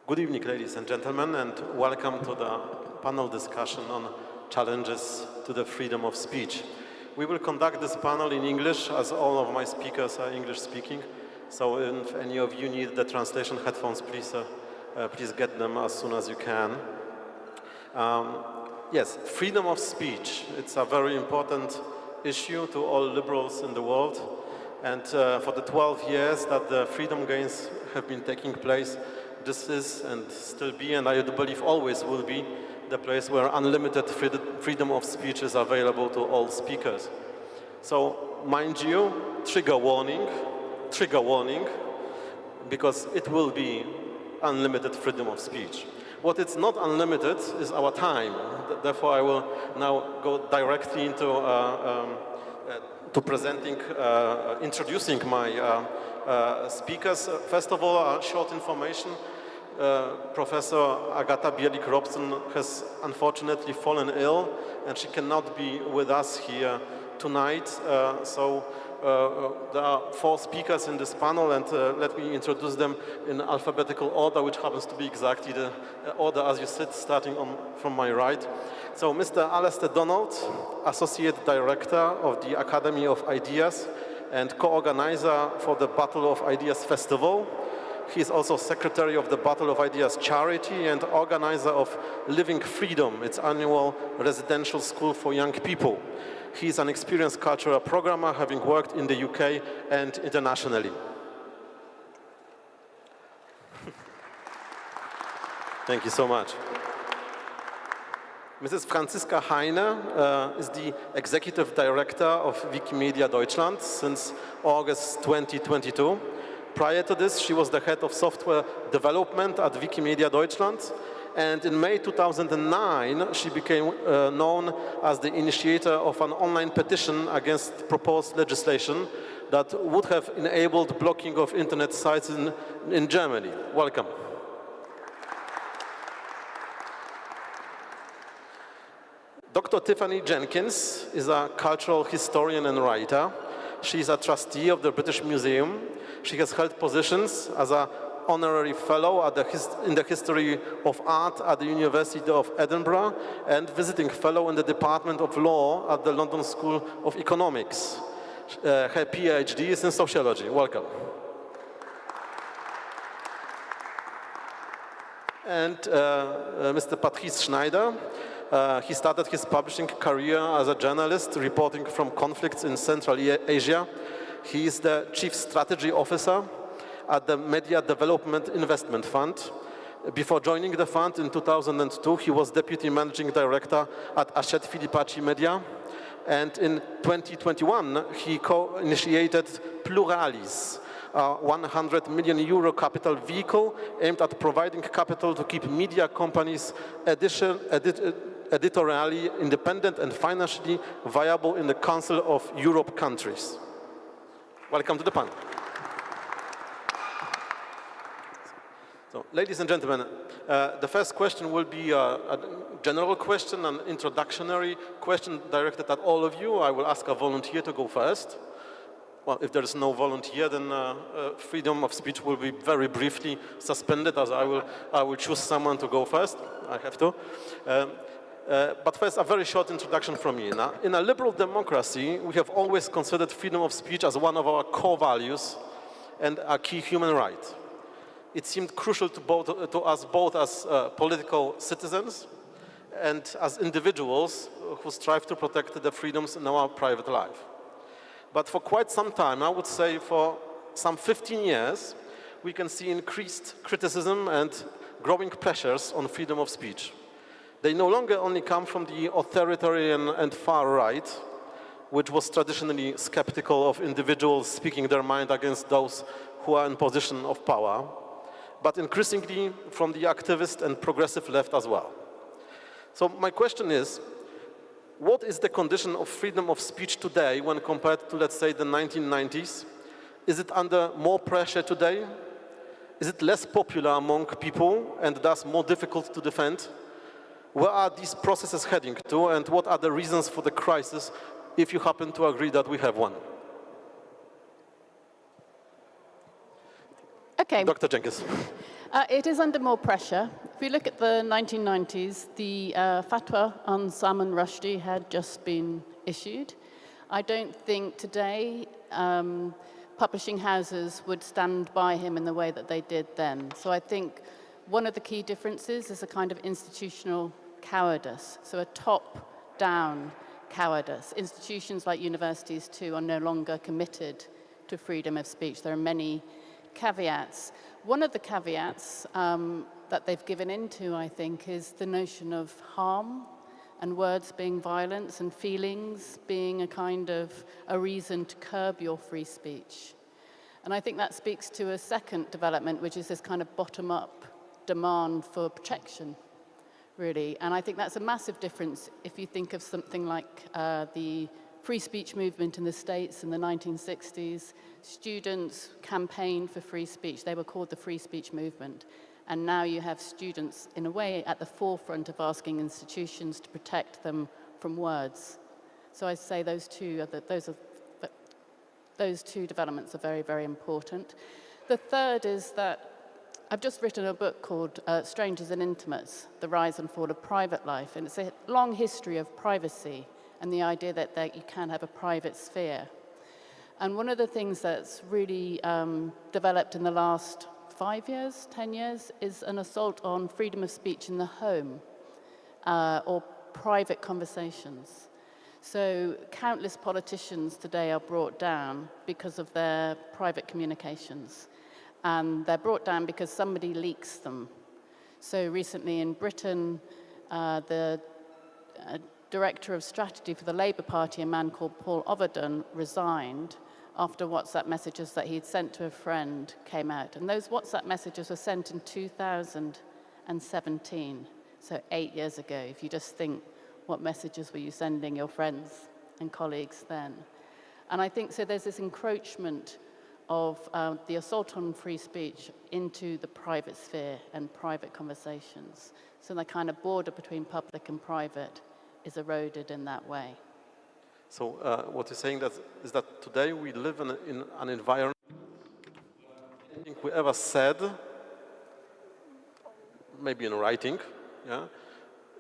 Good evening, ladies and gentlemen, and welcome to the panel discussion on challenges to the freedom of speech. We will conduct this panel in English, as all of my speakers are English-speaking. So if any of you need the translation headphones, please get them as soon as you can. Yes, freedom of speech. It's a very important issue to all liberals in the world. And for the 12 years that the freedom gains have been taking place, this is and still be, and I believe always will be, the place where unlimited freedom of speech is available to all speakers. So, mind you, trigger warning, because it will be unlimited freedom of speech. What is not unlimited is our time. Therefore, I will now go directly into introducing my speakers. First of all, short information. Professor Agata Bielik-Robson has unfortunately fallen ill, and she cannot be with us here tonight. So there are 4 speakers in this panel, and let me introduce them in alphabetical order, which happens to be exactly the order as you sit, starting from my right. So Mr. Alastair Donald, Associate Director of the Academy of Ideas and co-organizer for the Battle of Ideas Festival. He is also Secretary of the Battle of Ideas charity and organizer of Living Freedom, its annual residential school for young people. He is an experienced cultural programmer, having worked in the UK and internationally. Thank you so much. Mrs. Franziska Heine is the Executive Director of Wikimedia Deutschland since August 2022. Prior to this, she was the head of software development at Wikimedia Deutschland. And in May 2009, she became known as the initiator of an online petition against proposed legislation that would have enabled blocking of internet sites in Germany. Welcome. Dr. Tiffany Jenkins is a cultural historian and writer. She is a trustee of the British Museum. She has held positions as an honorary fellow in the history of art at the University of Edinburgh and visiting fellow in the Department of Law at the London School of Economics. Her PhD is in sociology. Welcome. And Mr. Patrice Schneider. He started his publishing career as a journalist reporting from conflicts in Central Asia. He is the Chief Strategy Officer at the Media Development Investment Fund. Before joining the fund in 2002, he was Deputy Managing Director at Hachette Filipacci Media. And in 2021, he co-initiated Pluralis, a €100 million capital vehicle aimed at providing capital to keep media companies editorially independent and financially viable in the Council of Europe countries. Welcome to the panel. So, ladies and gentlemen, the first question will be a general question, an introductory question directed at all of you. I will ask a volunteer to go first. Well, if there is no volunteer, then freedom of speech will be very briefly suspended, as I will choose someone to go first. I have to. But first, a very short introduction from me. Now, in a liberal democracy, we have always considered freedom of speech as one of our core values and a key human right. It seemed crucial to us both as political citizens and as individuals who strive to protect the freedoms in our private life. But for quite some time, I would say for some 15 years, we can see increased criticism and growing pressures on freedom of speech. They no longer only come from the authoritarian and far right, which was traditionally skeptical of individuals speaking their mind against those who are in position of power, but increasingly from the activist and progressive left as well. So my question is, what is the condition of freedom of speech today when compared to, let's say, the 1990s? Is it under more pressure today? Is it less popular among people and thus more difficult to defend? Where are these processes heading to, and what are the reasons for the crisis, if you happen to agree that we have one? Okay. Dr. Jenkins. It is under more pressure. If we look at the 1990s, the fatwa on Salman Rushdie had just been issued. I don't think today publishing houses would stand by him in the way that they did then. So I think one of the key differences is a kind of institutional cowardice, so a top-down cowardice. Institutions like universities, too, are no longer committed to freedom of speech. There are many caveats. One of the caveats that they've given into, I think, is the notion of harm and words being violence and feelings being a kind of a reason to curb your free speech. And I think that speaks to a second development, which is this kind of bottom-up demand for protection, really. And I think that's a massive difference if you think of something like the free speech movement in the States in the 1960s. Students campaigned for free speech. They were called the free speech movement. And now you have students, in a way, at the forefront of asking institutions to protect them from words. So I say those two developments are very, very important. The third is that I've just written a book called Strangers and Intimates, The Rise and Fall of Private Life. And it's a long history of privacy and the idea that you can have a private sphere. And one of the things that's really developed in the last 5 years, 10 years, is an assault on freedom of speech in the home or private conversations. So countless politicians today are brought down because of their private communications. And they're brought down because somebody leaks them. So recently in Britain, the director of strategy for the Labour Party, a man called Paul Overdon, resigned after WhatsApp messages that he'd sent to a friend came out. And those WhatsApp messages were sent in 2017, so 8 years ago. If you just think, what messages were you sending your friends and colleagues then? And I think so there's this encroachment of the assault on free speech into the private sphere and private conversations. So the kind of border between public and private is eroded in that way. So what you're saying is that today we live in an environment anything we ever said, maybe in writing, yeah,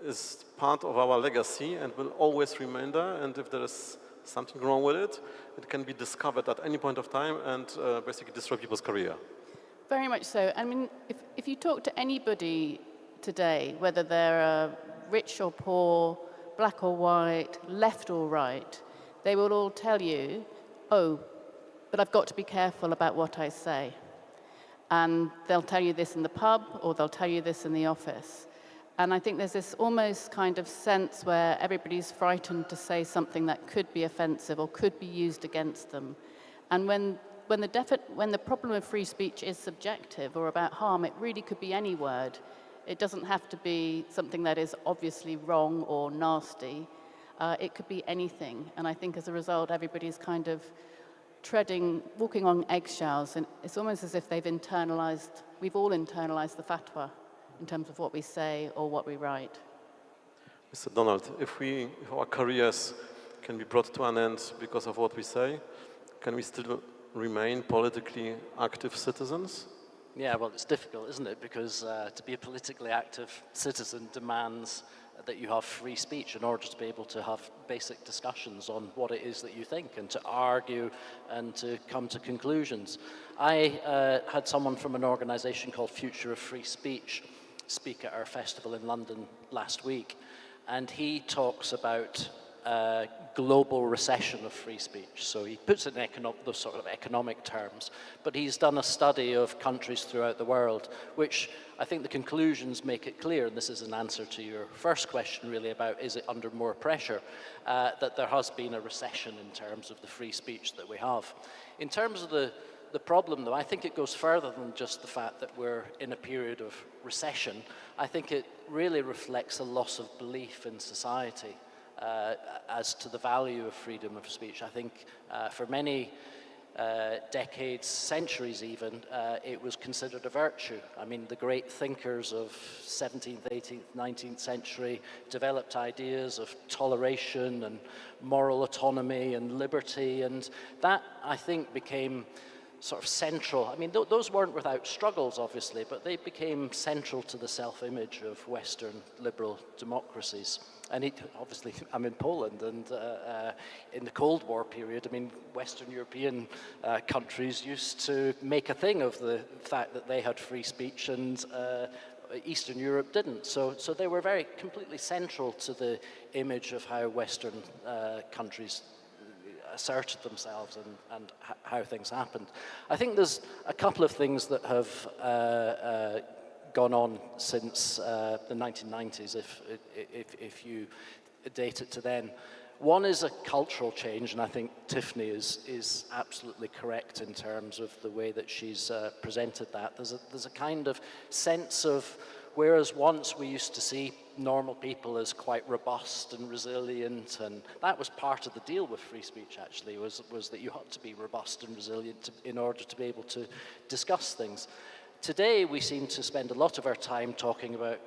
is part of our legacy and will always remain there. And if there is something wrong with it, it can be discovered at any point of time and basically destroy people's career. Very much so. I mean, if you talk to anybody today, whether they're rich or poor, black or white, left or right, they will all tell you, oh, but I've got to be careful about what I say. And they'll tell you this in the pub, or they'll tell you this in the office. And I think there's this almost kind of sense where everybody's frightened to say something that could be offensive or could be used against them. And when the problem of free speech is subjective or about harm, it really could be any word. It doesn't have to be something that is obviously wrong or nasty. It could be anything. And I think as a result, everybody's kind of walking on eggshells. And it's almost as if we've all internalized the fatwa in terms of what we say or what we write. Mr. Donald, if our careers can be brought to an end because of what we say, can we still remain politically active citizens? Yeah, well, it's difficult, isn't it? Because to be a politically active citizen demands that you have free speech in order to be able to have basic discussions on what it is that you think and to argue and to come to conclusions. I had someone from an organization called Future of Free Speech speak at our festival in London last week, and he talks about global recession of free speech. So he puts it in those sort of economic terms, but he's done a study of countries throughout the world, which I think the conclusions make it clear, and this is an answer to your first question really about is it under more pressure, that there has been a recession in terms of the free speech that we have. In terms of the problem, though, I think it goes further than just the fact that we're in a period of recession. I think it really reflects a loss of belief in society as to the value of freedom of speech. I think for many decades, centuries even, it was considered a virtue. I mean, the great thinkers of 17th, 18th, 19th century developed ideas of toleration and moral autonomy and liberty, and that, I think, became sort of central. I mean, those weren't without struggles, obviously, but they became central to the self-image of Western liberal democracies. And obviously, I'm in Poland, and in the Cold War period, I mean, Western European countries used to make a thing of the fact that they had free speech and Eastern Europe didn't. So they were very completely central to the image of how Western countries asserted themselves and how things happened. I think there's a couple of things that have gone on since the 1990s, if you date it to then. One is a cultural change, and I think Tiffany is absolutely correct in terms of the way that she's presented that. There's a kind of sense of, whereas once we used to see normal people as quite robust and resilient, and that was part of the deal with free speech actually, was that you had to be robust and resilient in order to be able to discuss things. Today we seem to spend a lot of our time talking about,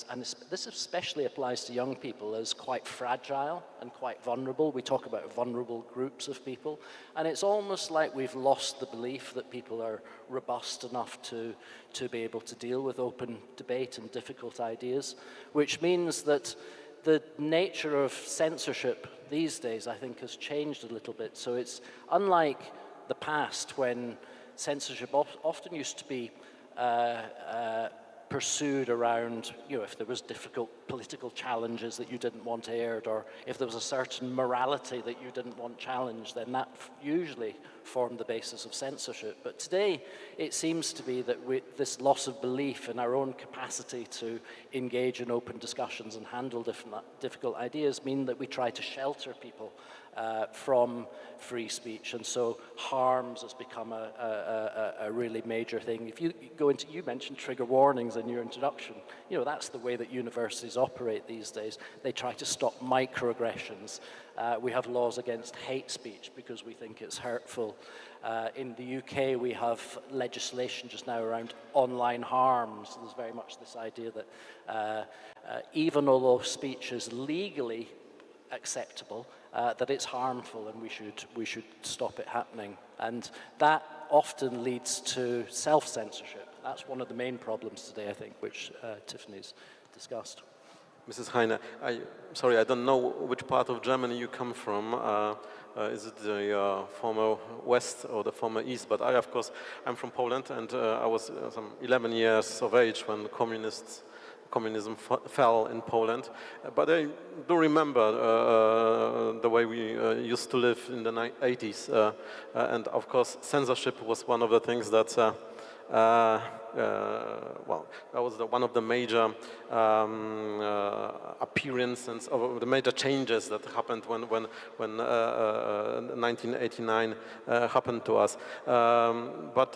and this especially applies to young people, as quite fragile and quite vulnerable. We talk about vulnerable groups of people, and it's almost like we've lost the belief that people are robust enough to be able to deal with open debate and difficult ideas, which means that the nature of censorship these days, I think, has changed a little bit. So it's unlike the past, when censorship often used to be pursued around, you know, if there was difficult political challenges that you didn't want aired, or if there was a certain morality that you didn't want challenged, then that usually formed the basis of censorship. But today, it seems to be that this loss of belief in our own capacity to engage in open discussions and handle difficult ideas mean that we try to shelter people from free speech, and so harms has become a really major thing. If you go into, you mentioned trigger warnings in your introduction, you know, that's the way that universities operate these days. They try to stop microaggressions. We have laws against hate speech because we think it's hurtful. In the UK, we have legislation just now around online harms. There's very much this idea that even although speech is legally acceptable, that it's harmful, and we should stop it happening. And that often leads to self-censorship. That's one of the main problems today, I think, which Tiffany's discussed. Mrs. Heine, sorry, I don't know which part of Germany you come from. Is it the former West or the former East? But of course, I'm from Poland, and I was some 11 years of age when communism fell in Poland. But I do remember the way we used to live in the 80s. And of course, censorship was one of the things that well, that was one of the major appearances of the major changes that happened when 1989 happened to us. But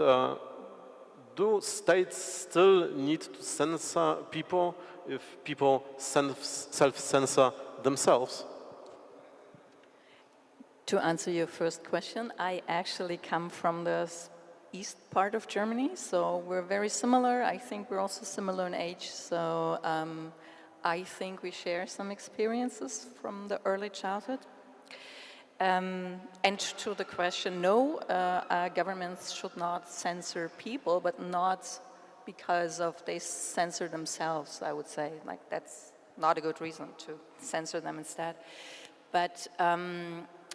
do states still need to censor people if people self-censor themselves? To answer your first question, I actually come from the east part of Germany, so we're very similar. I think we're also similar in age, so I think we share some experiences from the early childhood. And to the question, no, governments should not censor people, but not because of they censor themselves, I would say. Like, that's not a good reason to censor them instead. But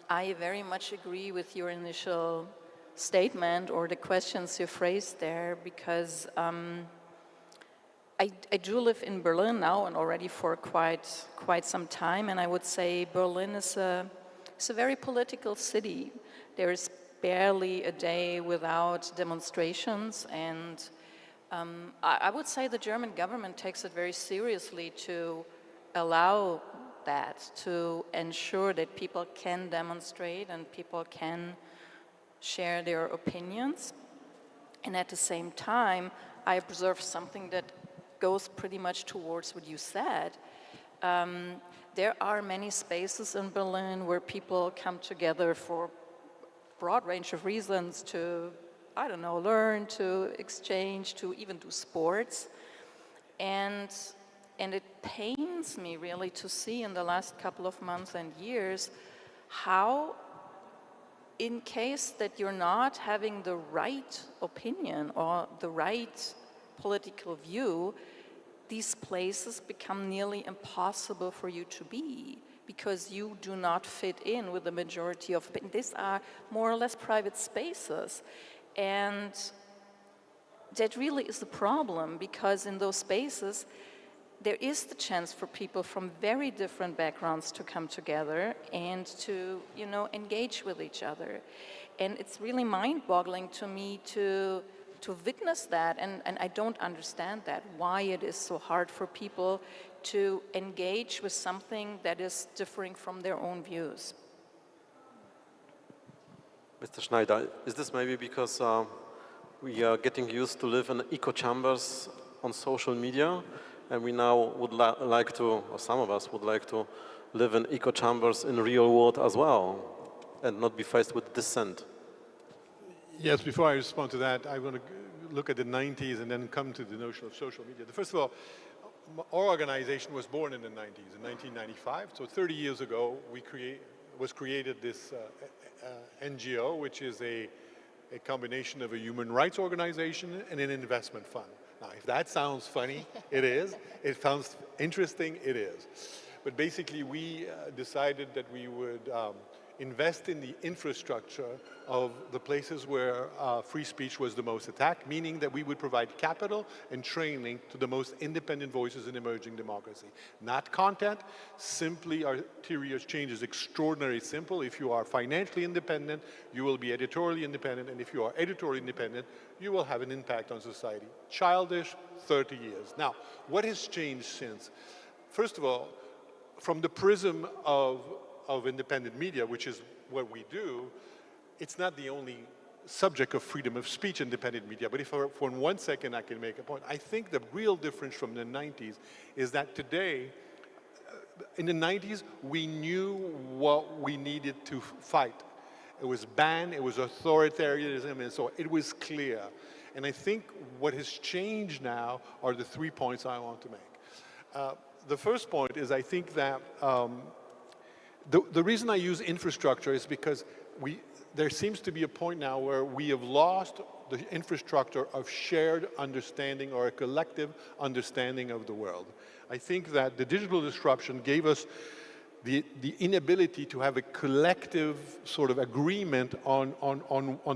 I very much agree with your initial statement or the questions you phrased there, because I do live in Berlin now and already for quite some time, and I would say Berlin is it's a very political city. There is barely a day without demonstrations, and I would say the German government takes it very seriously to allow that, to ensure that people can demonstrate and people can share their opinions. And at the same time, I observed something that goes pretty much towards what you said. There are many spaces in Berlin where people come together for a broad range of reasons to, I don't know, learn, to exchange, to even do sports. And it pains me really to see in the last couple of months and years how in case that you're not having the right opinion or the right political view, these places become nearly impossible for you to be because you do not fit in with the majority of opinion. These are more or less private spaces. And that really is the problem, because in those spaces, there is the chance for people from very different backgrounds to come together and to, you know, engage with each other. And it's really mind-boggling to me to witness that, and I don't understand that, why it is so hard for people to engage with something that is differing from their own views. Mr. Schneider, is this maybe because we are getting used to live in echo chambers on social media, and we now would like to, or some of us would like to, live in echo chambers in the real world as well, and not be faced with dissent? Yes, before I respond to that, I want to look at the 90s and then come to the notion of social media. First of all, our organization was born in the 90s, in 1995. So 30 years ago, was created this NGO, which is a combination of a human rights organization and an investment fund. Now, if that sounds funny, it is. It sounds interesting, it is. But basically, we decided that we would invest in the infrastructure of the places where free speech was the most attacked, meaning that we would provide capital and training to the most independent voices in emerging democracy. Not content, simply our theory of change is extraordinarily simple. If you are financially independent, you will be editorially independent, and if you are editorially independent, you will have an impact on society. Childish, 30 years. Now, what has changed since? First of all, from the prism of independent media, which is what we do, it's not the only subject of freedom of speech, independent media. But if for 1 second I can make a point, I think the real difference from the 90s is that today, in the 90s, we knew what we needed to fight. It was ban, it was authoritarianism, and so it was clear. And I think what has changed now are the 3 points I want to make. The first point is I think that the reason I use infrastructure is because there seems to be a point now where we have lost the infrastructure of shared understanding or a collective understanding of the world. I think that the digital disruption gave us the inability to have a collective sort of agreement on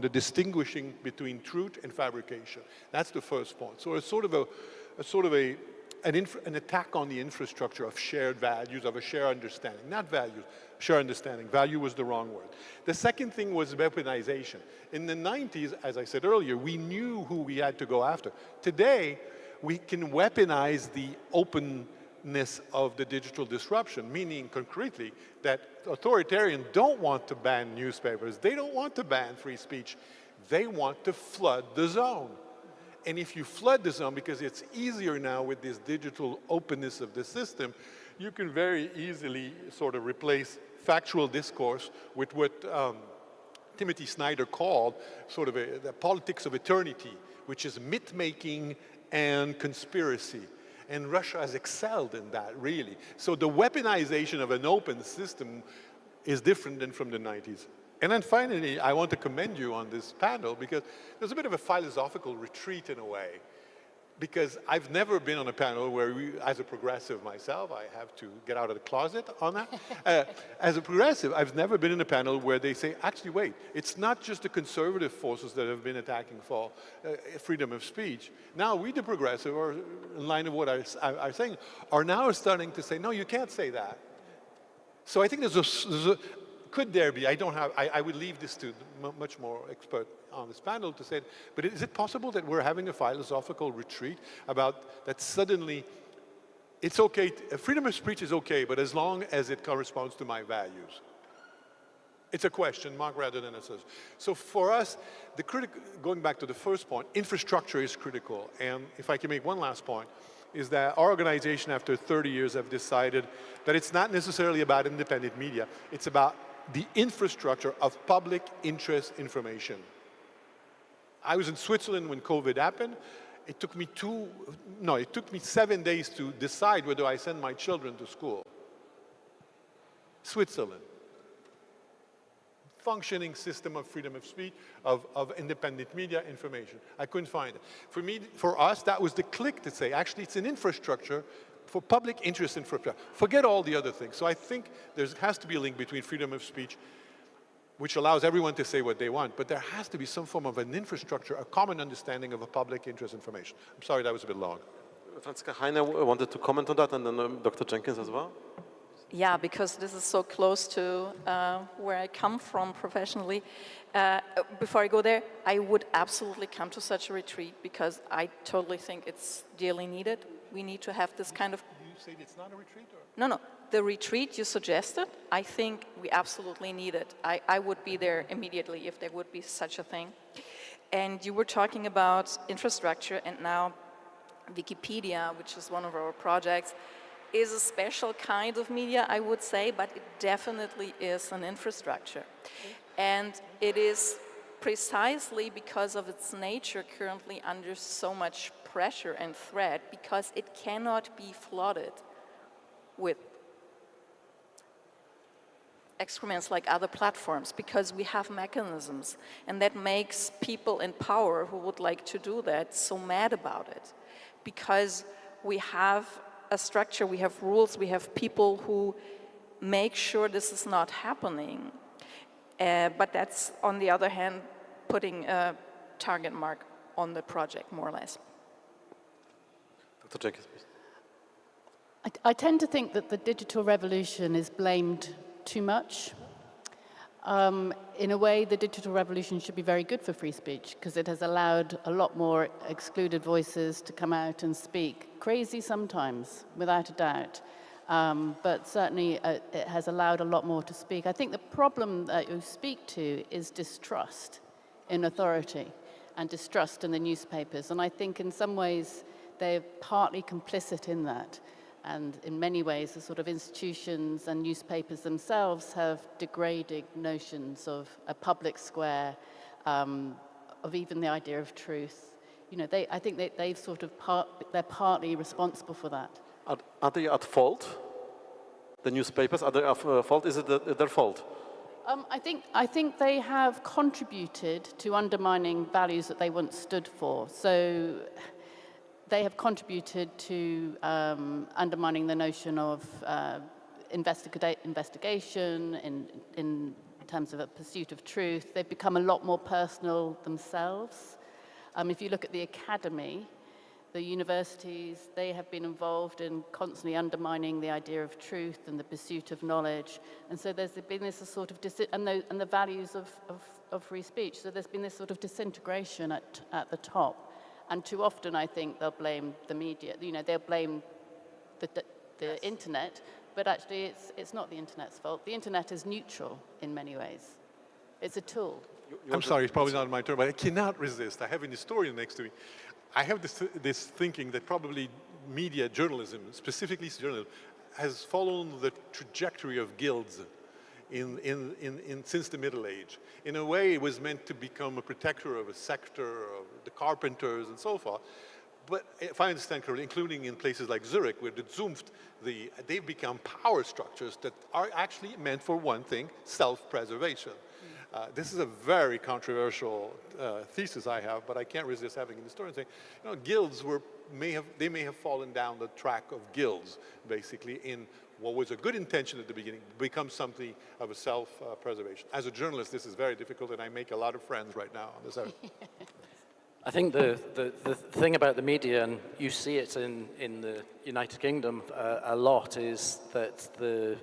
the distinguishing between truth and fabrication. That's the first point. So it's sort of an attack on the infrastructure of shared values, of a shared understanding. Not values, shared understanding. Value was the wrong word. The second thing was weaponization. In the 90s, as I said earlier, we knew who we had to go after. Today, we can weaponize the openness of the digital disruption, meaning concretely that authoritarians don't want to ban newspapers. They don't want to ban free speech. They want to flood the zone. And if you flood the zone, because it's easier now with this digital openness of the system, you can very easily sort of replace factual discourse with what Tiffany Schneider called sort of the politics of eternity, which is myth-making and conspiracy. And Russia has excelled in that, really. So the weaponization of an open system is different than from the 90s. And then finally, I want to commend you on this panel because there's a bit of a philosophical retreat in a way. Because I've never been on a panel where as a progressive myself, I have to get out of the closet on that. As a progressive, I've never been in a panel where they say, actually, wait, it's not just the conservative forces that have been attacking for freedom of speech. Now we, the progressive, or in line of what I'm saying, are now starting to say, no, you can't say that. So I think could there be, I would leave this to much more expert on this panel to say, but is it possible that we're having a philosophical retreat about that suddenly it's okay, freedom of speech is okay, but as long as it corresponds to my values? It's a question mark rather than a says. So for us, going back to the first point, infrastructure is critical. And if I can make one last point, is that our organization after 30 years have decided that it's not necessarily about independent media, it's about the infrastructure of public interest information. I was in Switzerland when COVID happened. It took me 7 days to decide whether I send my children to school. Switzerland. functioning system of freedom of speech, of independent media information. I couldn't find it. For us, that was the click to say, actually, it's an infrastructure for public interest infrastructure. Forget all the other things. So I think there has to be a link between freedom of speech, which allows everyone to say what they want, but there has to be some form of an infrastructure, a common understanding of a public interest information. I'm sorry, that was a bit long. Franziska Heine wanted to comment on that, and then Dr. Jenkins as well. Yeah, because this is so close to where I come from professionally. Before I go there, I would absolutely come to such a retreat because I totally think it's dearly needed. We need to have this kind of... You say it's not a retreat? Or? No. The retreat you suggested, I think we absolutely need it. I would be there immediately if there would be such a thing. And you were talking about infrastructure, and now Wikipedia, which is one of our projects, is a special kind of media, I would say, but it definitely is an infrastructure. And it is precisely because of its nature currently under so much pressure and threat, because it cannot be flooded with excrements like other platforms, because we have mechanisms, and that makes people in power who would like to do that so mad about it, because we have a structure, we have rules, we have people who make sure this is not happening. But that's, on the other hand, putting a target mark on the project, more or less. Dr. Jenkins, please. I tend to think that the digital revolution is blamed too much. In a way, the digital revolution should be very good for free speech because it has allowed a lot more excluded voices to come out and speak. Crazy sometimes, without a doubt, but certainly it has allowed a lot more to speak. I think the problem that you speak to is distrust in authority and distrust in the newspapers, and I think in some ways they're partly complicit in that. And in many ways, the sort of institutions and newspapers themselves have degraded notions of a public square, of even the idea of truth. You know, I think they've sort of they're partly responsible for that. Are they at fault? The newspapers, are they at fault? Is it their fault? I think they have contributed to undermining values that they once stood for. So they have contributed to undermining the notion of investigation in terms of a pursuit of truth. They've become a lot more personal themselves. If you look at the academy, the universities, they have been involved in constantly undermining the idea of truth and the pursuit of knowledge. And so there's been this sort of, and the values of free speech. So there's been this sort of disintegration at the top. And too often, I think they'll blame the media. You know, they'll blame the internet, but actually, it's not the internet's fault. The internet is neutral in many ways. It's a tool. I'm sorry, it's probably not my turn, but I cannot resist. I have an historian next to me. I have this thinking that probably media journalism, specifically journalism, has followed the trajectory of guilds since the Middle Age. In a way, it was meant to become a protector of a sector, of the carpenters and so forth. But if I understand correctly, including in places like Zurich, where the Zunft, they've become power structures that are actually meant for one thing, self-preservation. This is a very controversial thesis I have, but I can't resist having an historian saying, you know, guilds may have fallen down the track of guilds, basically, in what was a good intention at the beginning, becomes something of a self-preservation. As a journalist, this is very difficult, and I make a lot of friends right now on this area. I think the thing about the media, and you see it in the United Kingdom a lot, is that the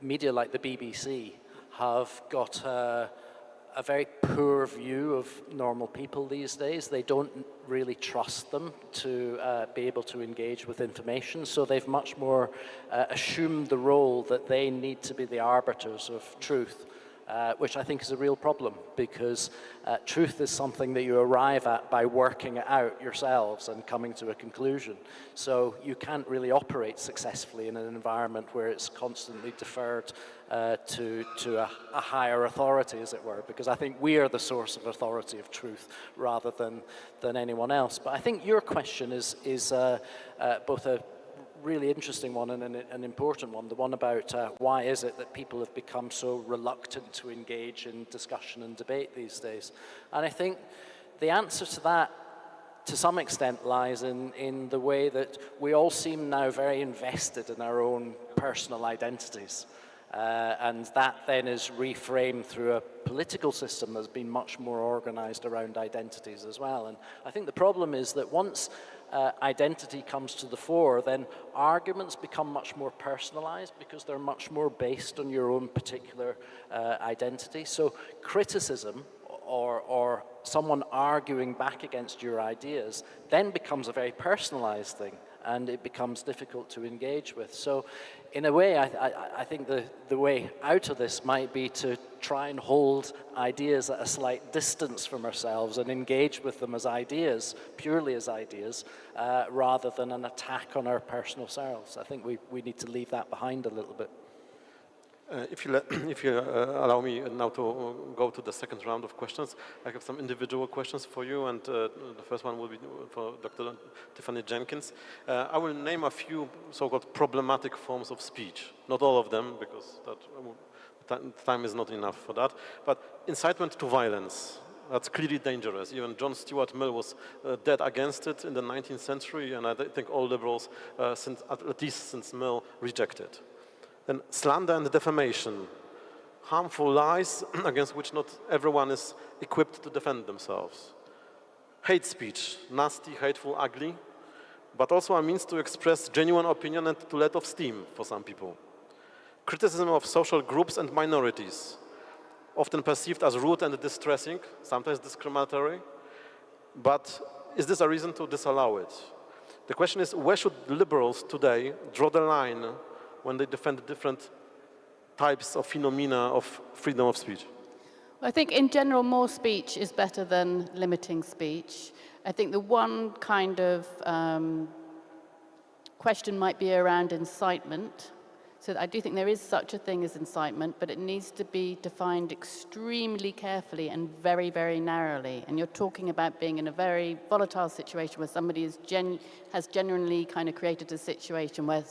media like the BBC have got a very poor view of normal people these days. They don't really trust them to be able to engage with information, so they've much more assumed the role that they need to be the arbiters of truth, which I think is a real problem, because truth is something that you arrive at by working it out yourselves and coming to a conclusion. So you can't really operate successfully in an environment where it's constantly deferred to a higher authority, as it were, because I think we are the source of authority of truth rather than anyone else. But I think your question is both a really interesting one and an important one, the one about why is it that people have become so reluctant to engage in discussion and debate these days. And I think the answer to that, to some extent, lies in the way that we all seem now very invested in our own personal identities. And that then is reframed through a political system that's been much more organized around identities as well. And I think the problem is that once identity comes to the fore, then arguments become much more personalized because they're much more based on your own particular identity. So criticism or someone arguing back against your ideas then becomes a very personalized thing, and it becomes difficult to engage with. So in a way, I think the way out of this might be to try and hold ideas at a slight distance from ourselves and engage with them as ideas, purely as ideas, rather than an attack on our personal selves. I think we need to leave that behind a little bit. If you allow me now to go to the second round of questions, I have some individual questions for you, and the first one will be for Dr. Tiffany Jenkins. I will name a few so-called problematic forms of speech. Not all of them, because time is not enough for that. But incitement to violence, that's clearly dangerous. Even John Stuart Mill was dead against it in the 19th century, and I think all liberals, at least since Mill, reject it. Then slander and defamation, harmful lies against which not everyone is equipped to defend themselves. Hate speech, nasty, hateful, ugly, but also a means to express genuine opinion and to let off steam for some people. Criticism of social groups and minorities, often perceived as rude and distressing, sometimes discriminatory, but is this a reason to disallow it? The question is, where should liberals today draw the line when they defend different types of phenomena of freedom of speech? Well, I think in general, more speech is better than limiting speech. I think the one kind of question might be around incitement. So I do think there is such a thing as incitement, but it needs to be defined extremely carefully and very, very narrowly. And you're talking about being in a very volatile situation where somebody has genuinely kind of created a situation where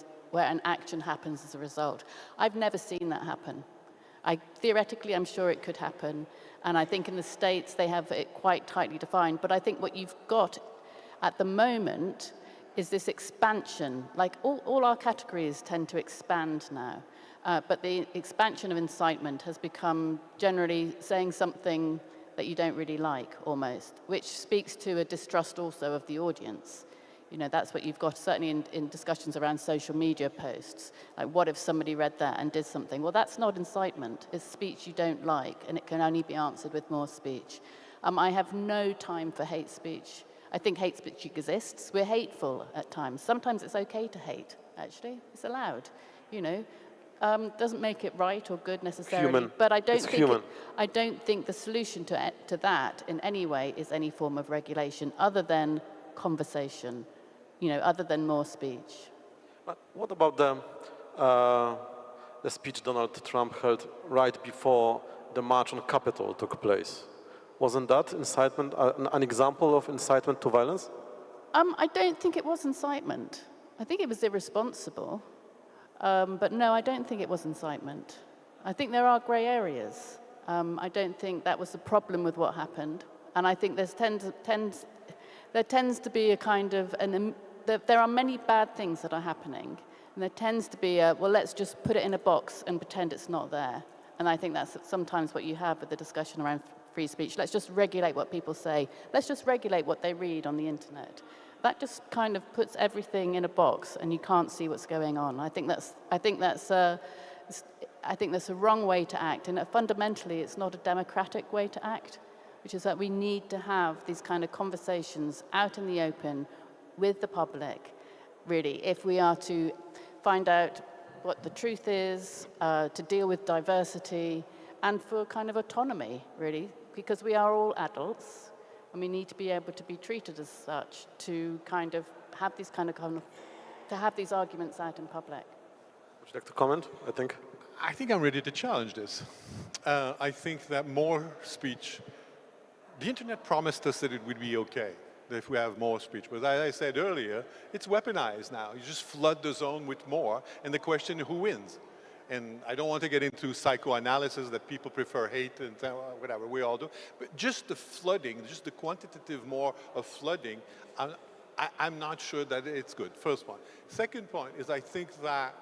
an action happens as a result. I've never seen that happen. Theoretically, I'm sure it could happen. And I think in the States, they have it quite tightly defined. But I think what you've got at the moment is this expansion. Like all our categories tend to expand now. But the expansion of incitement has become generally saying something that you don't really like, almost, which speaks to a distrust also of the audience. You know, that's what you've got certainly in discussions around social media posts. Like, what if somebody read that and did something? Well, that's not incitement. It's speech you don't like, and it can only be answered with more speech. I have no time for hate speech. I think hate speech exists. We're hateful at times. Sometimes it's okay to hate, actually. It's allowed, you know. Doesn't make it right or good necessarily. Human. But I don't think the solution to that in any way is any form of regulation other than conversation. You know, other than more speech. But what about the speech Donald Trump held right before the march on Capitol took place? Wasn't that incitement, an example of incitement to violence? I don't think it was incitement. I think it was irresponsible. But no, I don't think it was incitement. I think there are grey areas. I don't think that was the problem with what happened. And I think there tends to be a kind of, there are many bad things that are happening, and there tends to be well, let's just put it in a box and pretend it's not there. And I think that's sometimes what you have with the discussion around free speech. Let's just regulate what people say. Let's just regulate what they read on the internet. That just kind of puts everything in a box, and you can't see what's going on. I think that's a wrong way to act, and fundamentally, it's not a democratic way to act, which is that we need to have these kind of conversations out in the open with the public, really, if we are to find out what the truth is, to deal with diversity, and for kind of autonomy, really, because we are all adults, and we need to be able to be treated as such to kind of have these to have these arguments out in public. Would you like to comment, I think I'm ready to challenge this. I think that more speech, the internet promised us that it would be okay. if we have more speech. But as I said earlier, it's weaponized now. You just flood the zone with more, and the question, who wins? And I don't want to get into psychoanalysis that people prefer hate and whatever, we all do. But just the flooding, just the quantitative more of flooding, I'm not sure that it's good, first point. Second point is I think that,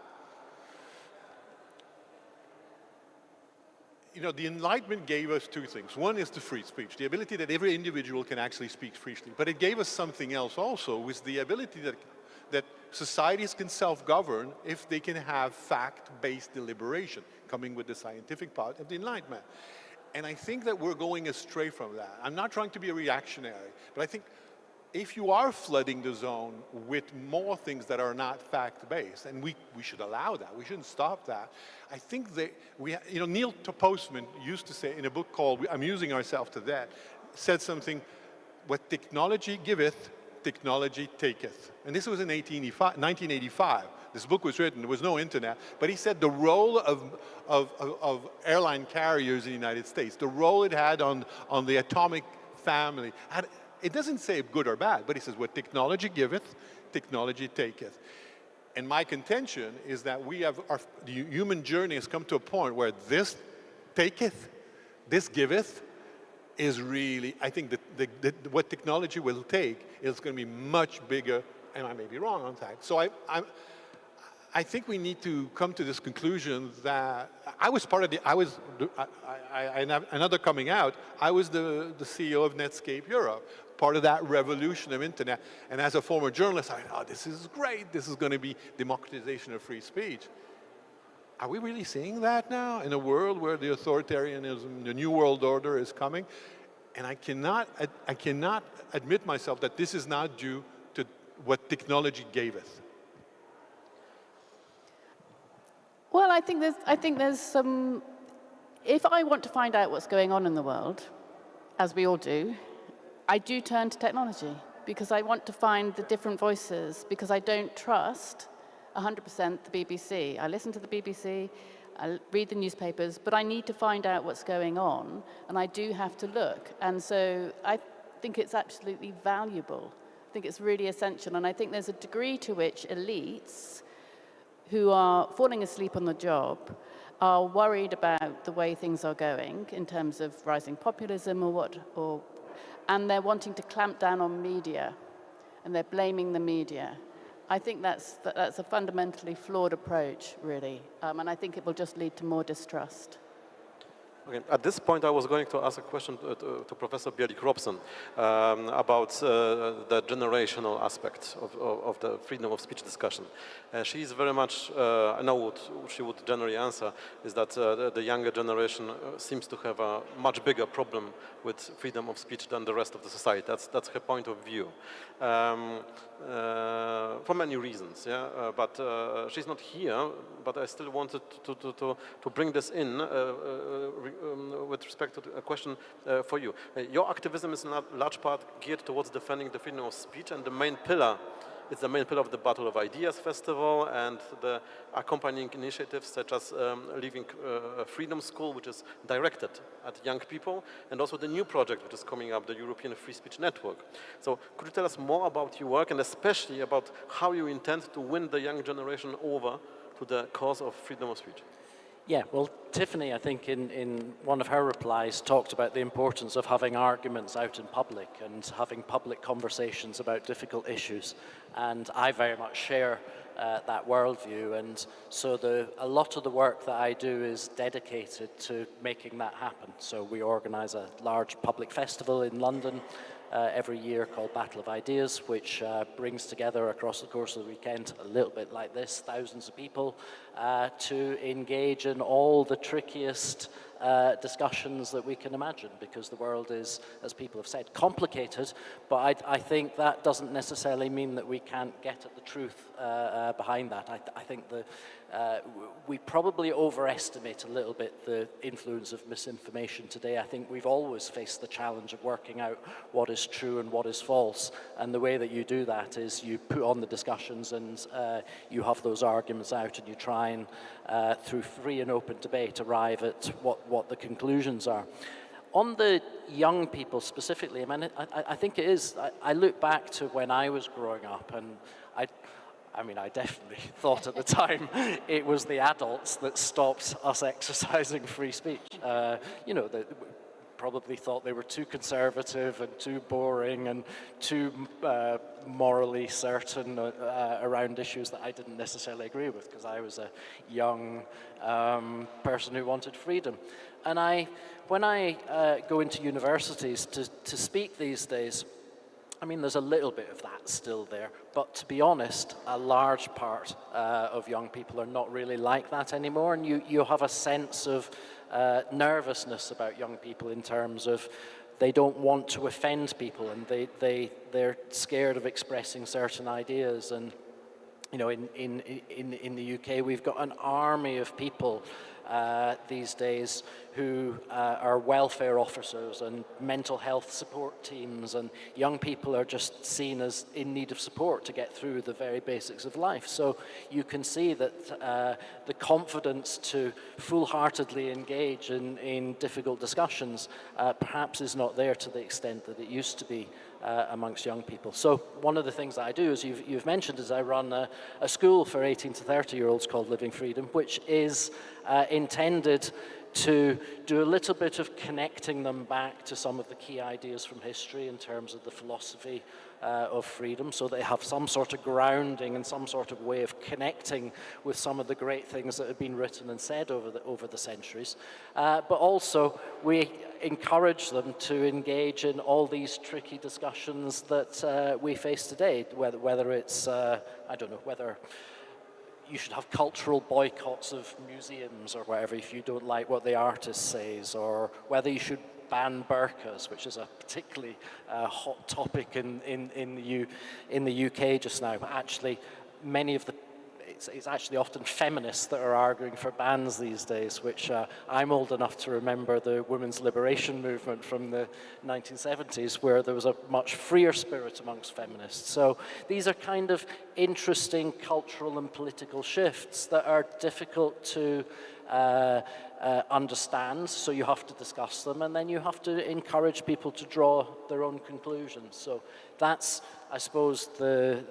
you know, the Enlightenment gave us two things. One is the free speech, the ability that every individual can actually speak freely. But it gave us something else also, with the ability that societies can self-govern if they can have fact-based deliberation, coming with the scientific part of the Enlightenment. And I think that we're going astray from that. I'm not trying to be a reactionary, but I think if you are flooding the zone with more things that are not fact-based, and we should allow that, we shouldn't stop that, I think that you know, Neil Postman used to say in a book called Amusing Ourselves to Death, said something, what technology giveth, technology taketh. And this was in 1985. This book was written, there was no internet, but he said the role of airline carriers in the United States, the role it had on the atomic family, it doesn't say good or bad, but he says, what technology giveth, technology taketh. And my contention is that the human journey has come to a point where this taketh, this giveth, is really, I think that what technology will take is going to be much bigger, and I may be wrong on that. So I think we need to come to this conclusion that I was part of another coming out, I was the CEO of Netscape Europe, part of that revolution of internet. And as a former journalist, I thought, oh, this is great. This is going to be democratization of free speech. Are we really seeing that now in a world where the authoritarianism, the new world order is coming? And I cannot admit myself that this is not due to what technology gave us. Well, I think there's some, if I want to find out what's going on in the world, as we all do, I do turn to technology because I want to find the different voices, because I don't trust 100% the BBC. I listen to the BBC, I read the newspapers, but I need to find out what's going on, and I do have to look. And so I think it's absolutely valuable. I think it's really essential, and I think there's a degree to which elites who are falling asleep on the job are worried about the way things are going in terms of rising populism and they're wanting to clamp down on media, and they're blaming the media. I think that's a fundamentally flawed approach, really, and I think it will just lead to more distrust. Okay. At this point, I was going to ask a question to Professor Bielik-Robson about the generational aspect of the freedom of speech discussion. She's very much, I know what she would generally answer, is that the younger generation seems to have a much bigger problem with freedom of speech than the rest of the society. That's her point of view. For many reasons, yeah. But she's not here, but I still wanted to bring this in with respect to a question for you. Your activism is in large part geared towards defending the freedom of speech, and the main pillar is the main pillar of the Battle of Ideas Festival and the accompanying initiatives such as Leaving Freedom School, which is directed at young people, and also the new project which is coming up, the European Free Speech Network. So could you tell us more about your work, and especially about how you intend to win the young generation over to the cause of freedom of speech? Yeah, well, Tiffany, I think in one of her replies talked about the importance of having arguments out in public and having public conversations about difficult issues. And I very much share that worldview. And so a lot of the work that I do is dedicated to making that happen. So we organize a large public festival in London every year called Battle of Ideas, which brings together across the course of the weekend, a little bit like this, thousands of people to engage in all the trickiest discussions that we can imagine, because the world is, as people have said, complicated, but I think that doesn't necessarily mean that we can't get at the truth behind that. I think we probably overestimate a little bit the influence of misinformation today. I think we've always faced the challenge of working out what is true and what is false, and the way that you do that is you put on the discussions and you have those arguments out, and you try and through free and open debate arrive at what the conclusions are. On the young people specifically, I mean, I think it is, I look back to when I was growing up, and I mean, I definitely thought at the time it was the adults that stopped us exercising free speech. You know, probably thought they were too conservative and too boring and too morally certain around issues that I didn't necessarily agree with, because I was a young person who wanted freedom. And when I go into universities to speak these days, I mean, there's a little bit of that still there, but to be honest, a large part of young people are not really like that anymore, and you have a sense of nervousness about young people in terms of they don't want to offend people, and they're scared of expressing certain ideas. And you know, in the UK, we've got an army of people these days who are welfare officers and mental health support teams, and young people are just seen as in need of support to get through the very basics of life. So you can see that the confidence to full-heartedly engage in difficult discussions perhaps is not there to the extent that it used to be amongst young people. So one of the things that I do, as you've mentioned, is I run a school for 18 to 30-year-olds called Living Freedom, which is intended to do a little bit of connecting them back to some of the key ideas from history in terms of the philosophy of freedom, so they have some sort of grounding and some sort of way of connecting with some of the great things that have been written and said over the centuries. But also, we encourage them to engage in all these tricky discussions that we face today, whether it's, I don't know, whether you should have cultural boycotts of museums or whatever if you don't like what the artist says, or whether you should ban burqas, which is a particularly hot topic in the UK just now. But actually, many of it's actually often feminists that are arguing for bans these days, which I'm old enough to remember the women's liberation movement from the 1970s, where there was a much freer spirit amongst feminists. So these are kind of interesting cultural and political shifts that are difficult to understand, so you have to discuss them, and then you have to encourage people to draw their own conclusions. So that's, I suppose, the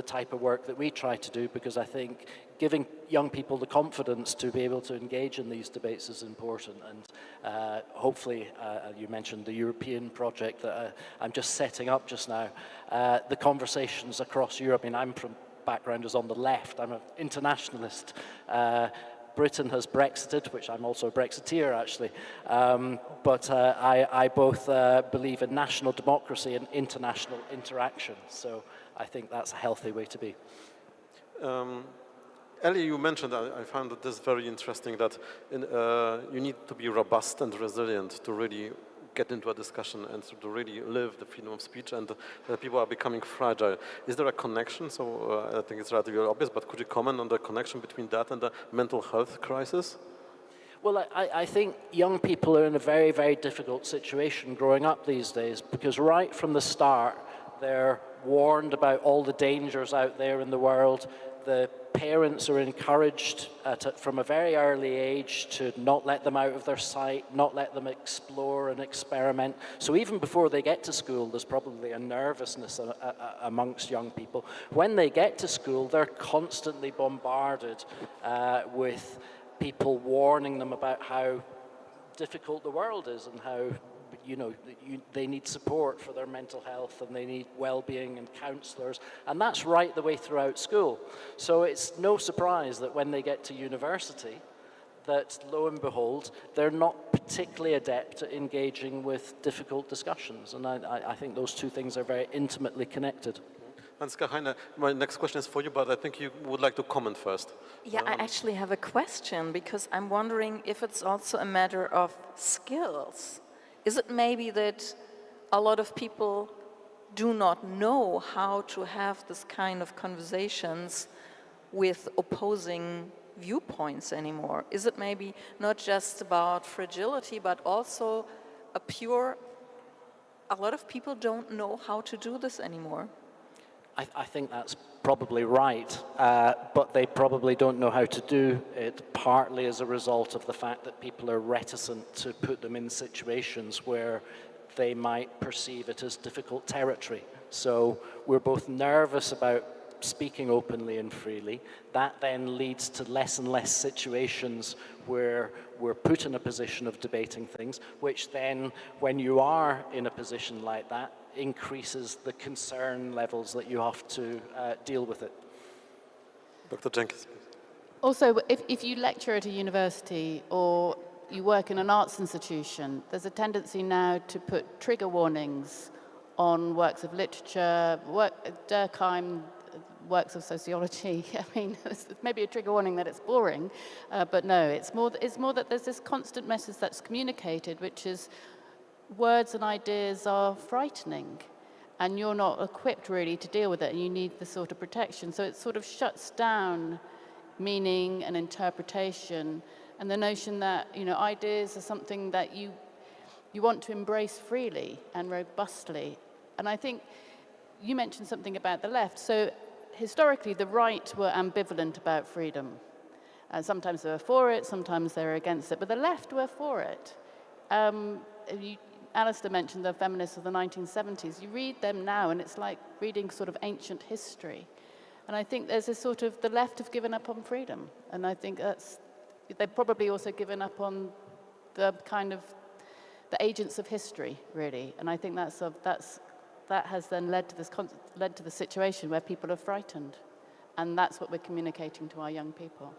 type of work that we try to do, because I think giving young people the confidence to be able to engage in these debates is important. And hopefully, you mentioned the European project that I'm just setting up just now, the conversations across Europe. I mean, I'm from background is on the left. I'm an internationalist. Britain has Brexited, which I'm also a Brexiteer, actually. But I both believe in national democracy and international interaction. So I think that's a healthy way to be. Ellie, you mentioned, I found that this very interesting, that you need to be robust and resilient to really get into a discussion and to really live the freedom of speech, and people are becoming fragile. Is there a connection? So I think it's relatively obvious, but could you comment on the connection between that and the mental health crisis? Well, I think young people are in a very, very difficult situation growing up these days, because right from the start, they're warned about all the dangers out there in the world. The parents are encouraged from a very early age to not let them out of their sight, not let them explore and experiment. So even before they get to school, there's probably a nervousness amongst young people. When they get to school, they're constantly bombarded with people warning them about how difficult the world is and how they need support for their mental health, and they need well-being and counselors, and that's right the way throughout school. So it's no surprise that when they get to university, that lo and behold, they're not particularly adept at engaging with difficult discussions, and I think those two things are very intimately connected. Franziska Heine, my next question is for you, but I think you would like to comment first. Yeah, I actually have a question, because I'm wondering if it's also a matter of skills. Is it maybe that a lot of people do not know how to have this kind of conversations with opposing viewpoints anymore? Is it maybe not just about fragility, but also a lot of people don't know how to do this anymore? I think that's probably right, but they probably don't know how to do it, partly as a result of the fact that people are reticent to put them in situations where they might perceive it as difficult territory. So we're both nervous about speaking openly and freely. That then leads to less and less situations where we're put in a position of debating things, which then, when you are in a position like that, increases the concern levels that you have to deal with it. Dr. Jenkins. Also, if you lecture at a university or you work in an arts institution, there's a tendency now to put trigger warnings on works of literature, Durkheim, works of sociology. I mean, it's maybe a trigger warning that it's boring, but no, it's more that there's this constant message that's communicated, which is words and ideas are frightening, and you're not equipped really to deal with it, and you need this sort of protection. So it sort of shuts down meaning and interpretation, and the notion that, you know, ideas are something that you want to embrace freely and robustly. And I think you mentioned something about the left. So historically, the right were ambivalent about freedom. Sometimes they were for it, sometimes they were against it, but the left were for it. Alastair mentioned the feminists of the 1970s. You read them now, and it's like reading sort of ancient history. And I think there's a sort of, the left have given up on freedom. And I think they've probably also given up on the kind of, the agents of history, really. And I think that has then led to the situation where people are frightened. And that's what we're communicating to our young people.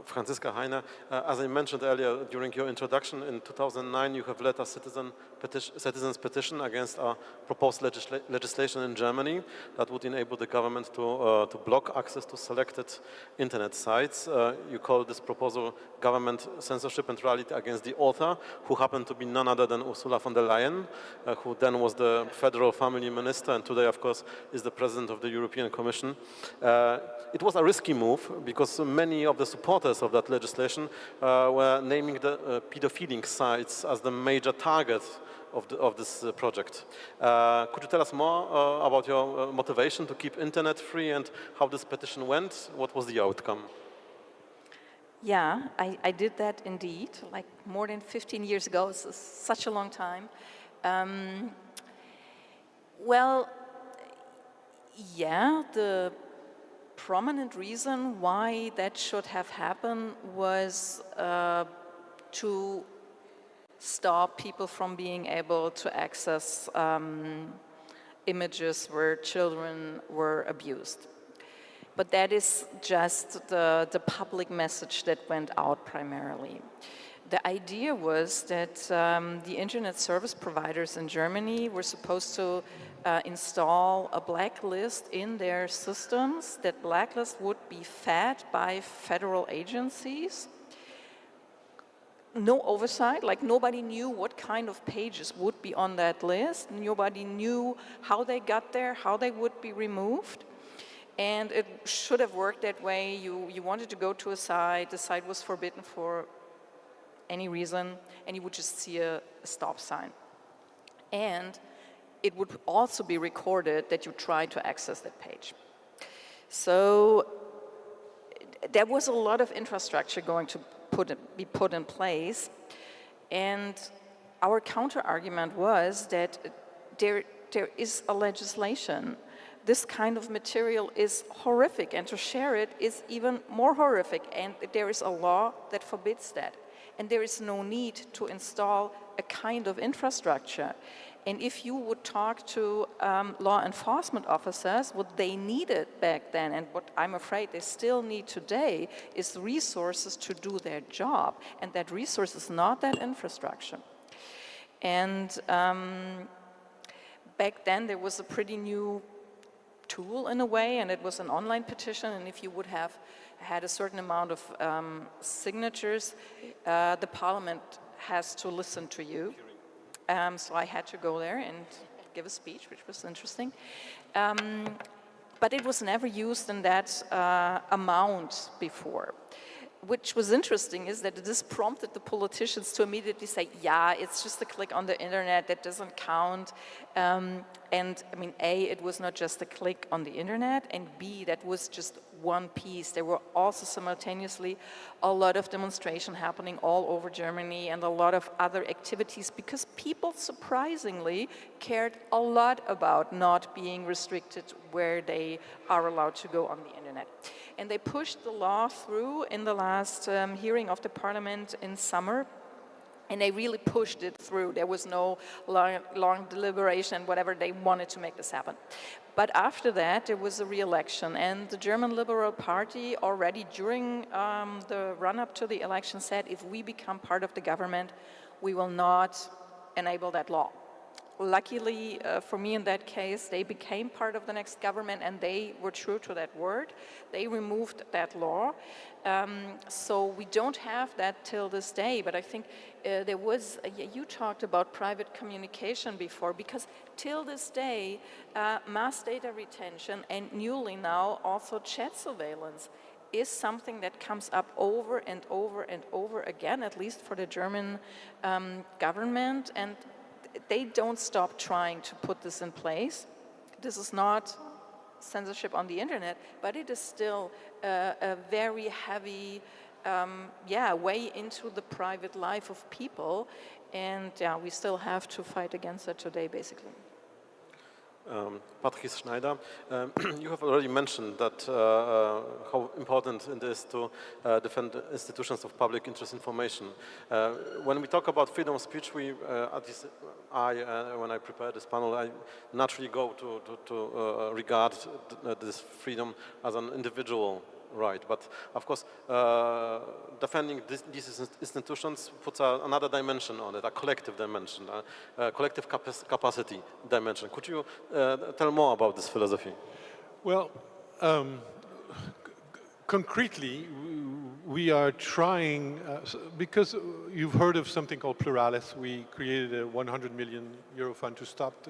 Franziska Heine, as I mentioned earlier during your introduction, in 2009 you have led a citizens' petition against a proposed legislation in Germany that would enable the government to block access to selected internet sites. You call this proposal government censorship and rallied against the author, who happened to be none other than Ursula von der Leyen, who then was the federal family minister and today, of course, is the president of the European Commission. It was a risky move because many of the supporters of that legislation were naming the pedophilic sites as the major target of this project. Could you tell us more about your motivation to keep internet free and how this petition went? What was the outcome? Yeah, I did that indeed, like more than 15 years ago. It's such a long time. Well, yeah, the prominent reason why that should have happened was to stop people from being able to access images where children were abused. But that is just the public message that went out primarily. The idea was that the internet service providers in Germany were supposed to install a blacklist in their systems. That blacklist would be fed by federal agencies. No oversight, like nobody knew what kind of pages would be on that list. Nobody knew how they got there, how they would be removed. And it should have worked that way. You wanted to go to a site, the site was forbidden for any reason, and you would just see a stop sign. And it would also be recorded that you tried to access that page. So there was a lot of infrastructure going to be put in place, and our counter-argument was that there is a legislation. This kind of material is horrific, and to share it is even more horrific, and there is a law that forbids that. And there is no need to install a kind of infrastructure. And if you would talk to law enforcement officers, what they needed back then, and what I'm afraid they still need today, is resources to do their job. And that resource is not that infrastructure. And back then there was a pretty new tool in a way, and it was an online petition, and if you would have had a certain amount of signatures, the parliament has to listen to you. So I had to go there and give a speech, which was interesting. But it was never used in that amount before. which was interesting is that this prompted the politicians to immediately say, yeah, it's just a click on the internet, that doesn't count. And I mean, A, it was not just a click on the internet, and B, that was just one piece. There were also simultaneously a lot of demonstration happening all over Germany and a lot of other activities because people surprisingly cared a lot about not being restricted where they are allowed to go on the internet. And they pushed the law through in the last hearing of the parliament in summer. And they really pushed it through. There was no long deliberation, whatever. They wanted to make this happen. But after that, there was a re-election. And the German Liberal Party already during the run-up to the election said, if we become part of the government, we will not enable that law. Luckily for me in that case, they became part of the next government and they were true to that word. They removed that law. So we don't have that till this day, but I think there was, you talked about private communication before, because till this day, mass data retention and newly now also chat surveillance is something that comes up over and over and over again, at least for the German government, and they don't stop trying to put this in place. This is not censorship on the internet, but it is still a very heavy way into the private life of people, and we still have to fight against that today, basically. Patrice Schneider, you have already mentioned that how important it is to defend institutions of public interest information. When we talk about freedom of speech, we, at least when I prepare this panel, I naturally go to regard this freedom as an individual right. But of course, defending these institutions puts another dimension on it, a collective dimension, a collective capacity dimension. Could you tell more about this philosophy? Well, concretely, we are trying, because you've heard of something called Pluralis. We created a 100 million euro fund to stop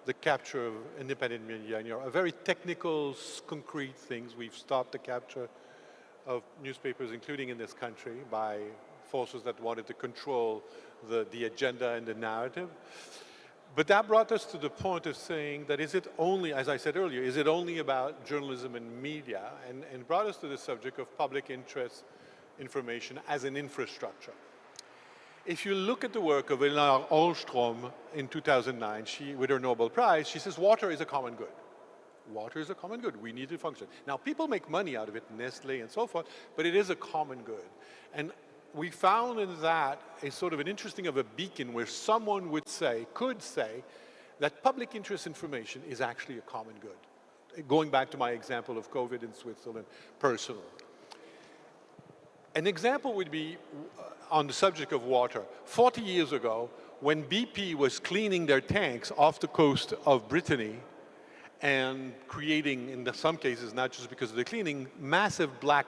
the capture of independent media in Europe. A very technical, concrete things. We've stopped the capture of newspapers, including in this country, by forces that wanted to control the agenda and the narrative. But that brought us to the point of saying that is it only, as I said earlier, is it only about journalism and media? And brought us to the subject of public interest information as an infrastructure. If you look at the work of Elinor Ostrom in 2009, with her Nobel Prize, she says water is a common good. Water is a common good. We need to function. Now, people make money out of it, Nestle and so forth, but it is a common good. And we found in that a sort of an interesting of a beacon where someone could say that public interest information is actually a common good. Going back to my example of COVID in Switzerland, personal. An example would be on the subject of water. 40 years ago, when BP was cleaning their tanks off the coast of Brittany and creating, in some cases, not just because of the cleaning, massive black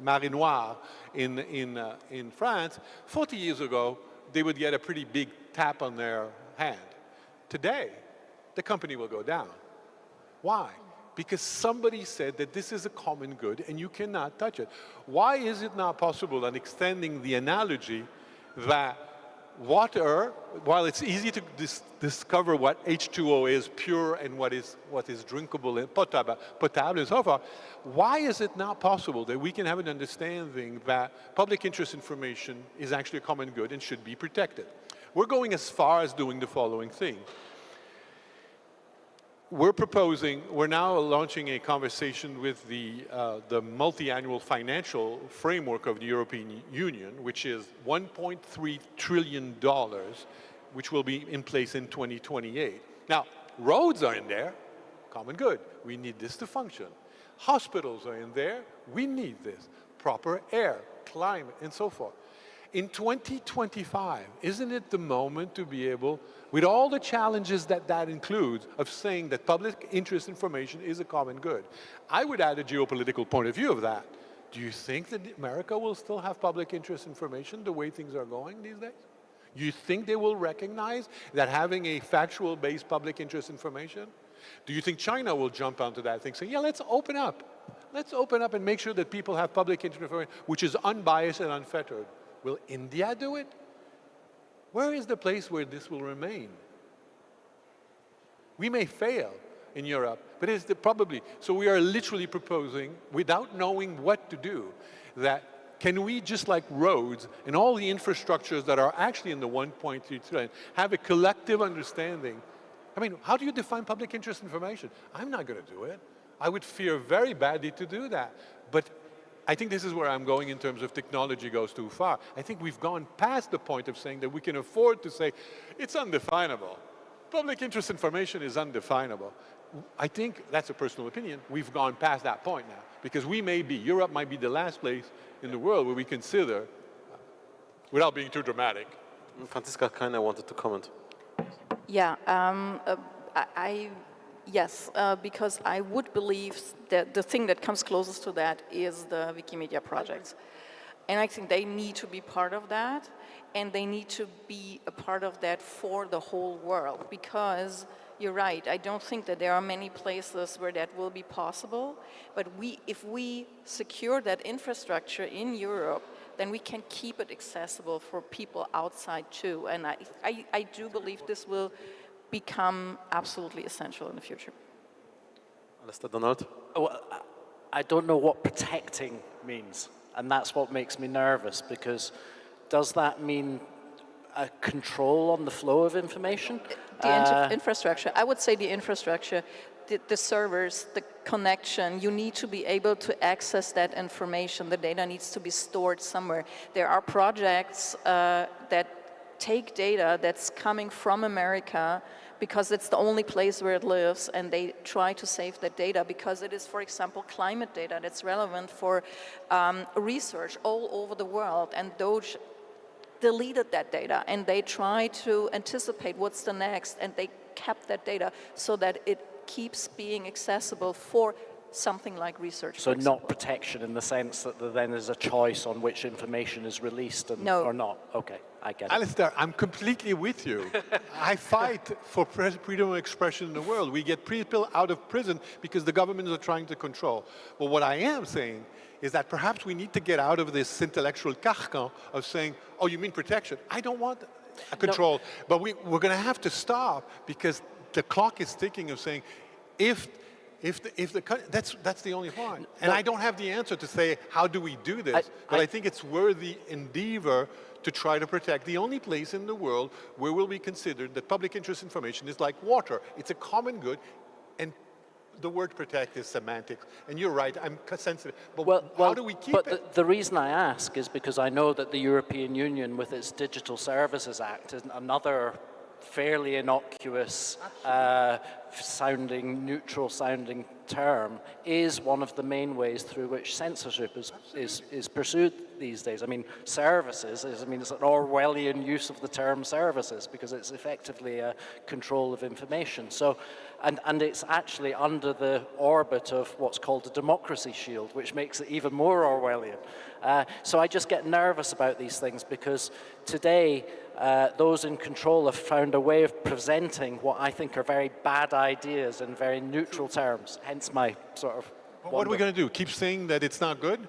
marée noire in France, 40 years ago, they would get a pretty big tap on their hand. Today, the company will go down. Why? Because somebody said that this is a common good and you cannot touch it. Why is it not possible, and extending the analogy, that water, while it's easy to discover what H2O is, pure, and what is drinkable and potable and so forth, why is it not possible that we can have an understanding that public interest information is actually a common good and should be protected? We're going as far as doing the following thing. We're now launching a conversation with the multi-annual financial framework of the European Union, which is $1.3 trillion, which will be in place in 2028. Now, roads are in there, common good. We need this to function. Hospitals are in there, we need this. Proper air, climate, and so forth. In 2025, isn't it the moment to be able, with all the challenges that includes, of saying that public interest information is a common good? I would add a geopolitical point of view of that. Do you think that America will still have public interest information the way things are going these days? You think they will recognize that having a factual-based public interest information? Do you think China will jump onto that thing, saying, yeah, let's open up. Let's open up and make sure that people have public information which is unbiased and unfettered. Will India do it? Where is the place where this will remain? We may fail in Europe, but it's probably, so we are literally proposing, without knowing what to do, that can we, just like roads and all the infrastructures that are actually in the 1.3 trillion, have a collective understanding? I mean, how do you define public interest information? I'm not going to do it. I would fear very badly to do that. But I think this is where I'm going in terms of technology goes too far. I think we've gone past the point of saying that we can afford to say, it's undefinable. Public interest information is undefinable. I think, that's a personal opinion, we've gone past that point now. Because we may be, Europe might be the last place in the world where we consider, without being too dramatic. Franziska Heine wanted to comment. Yeah, yes, because I would believe that the thing that comes closest to that is the Wikimedia projects. And I think they need to be part of that, and they need to be a part of that for the whole world, because you're right, I don't think that there are many places where that will be possible, but if we secure that infrastructure in Europe, then we can keep it accessible for people outside too. And I do believe this will become absolutely essential in the future. Alastair Donald? Well, I don't know what protecting means, and that's what makes me nervous, because does that mean a control on the flow of information? The infrastructure, I would say the infrastructure, the servers, the connection, you need to be able to access that information. The data needs to be stored somewhere. There are projects that take data that's coming from America because it's the only place where it lives, and they try to save that data because it is, for example, climate data that's relevant for research all over the world, and those deleted that data, and they try to anticipate what's the next, and they kept that data so that it keeps being accessible for something like research. So not protection in the sense that there then is a choice on which information is released and, or not? Okay, I get it. Alastair, I'm completely with you. I fight for freedom of expression in the world. We get people out of prison because the governments are trying to control. But what I am saying is that perhaps we need to get out of this intellectual carcan of saying, oh, you mean protection? I don't want a control. No. But we're going to have to stop, because the clock is ticking of saying, that's the only point. And I don't have the answer to say, how do we do this? But I think it's worthy endeavor to try to protect the only place in the world where will be considered that public interest information is like water. It's a common good, and the word protect is semantics. And you're right, I'm sensitive. But how do we keep it? The reason I ask is because I know that the European Union, with its Digital Services Act, is another fairly innocuous neutral sounding term, is one of the main ways through which censorship is pursued these days. I mean, services, it's an Orwellian use of the term services, because it's effectively a control of information. So, and it's actually under the orbit of what's called a democracy shield, which makes it even more Orwellian. So I just get nervous about these things, because today those in control have found a way of presenting what I think are very bad ideas in very neutral terms, hence my sort of wonder. What are we going to do? Keep saying that it's not good?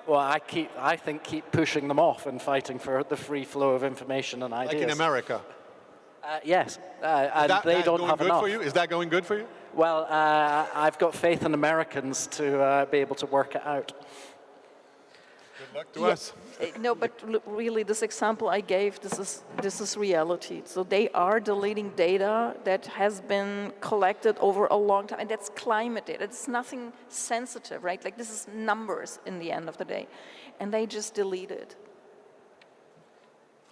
Well, I think keep pushing them off and fighting for the free flow of information and ideas. Like in America? Yes, and they don't have enough. Is that going good for you? Well, I've got faith in Americans to be able to work it out. Good luck to us. No, but really, this example I gave, this is reality. So they are deleting data that has been collected over a long time, and that's climate data. It's nothing sensitive, right? Like, this is numbers in the end of the day, and they just delete it.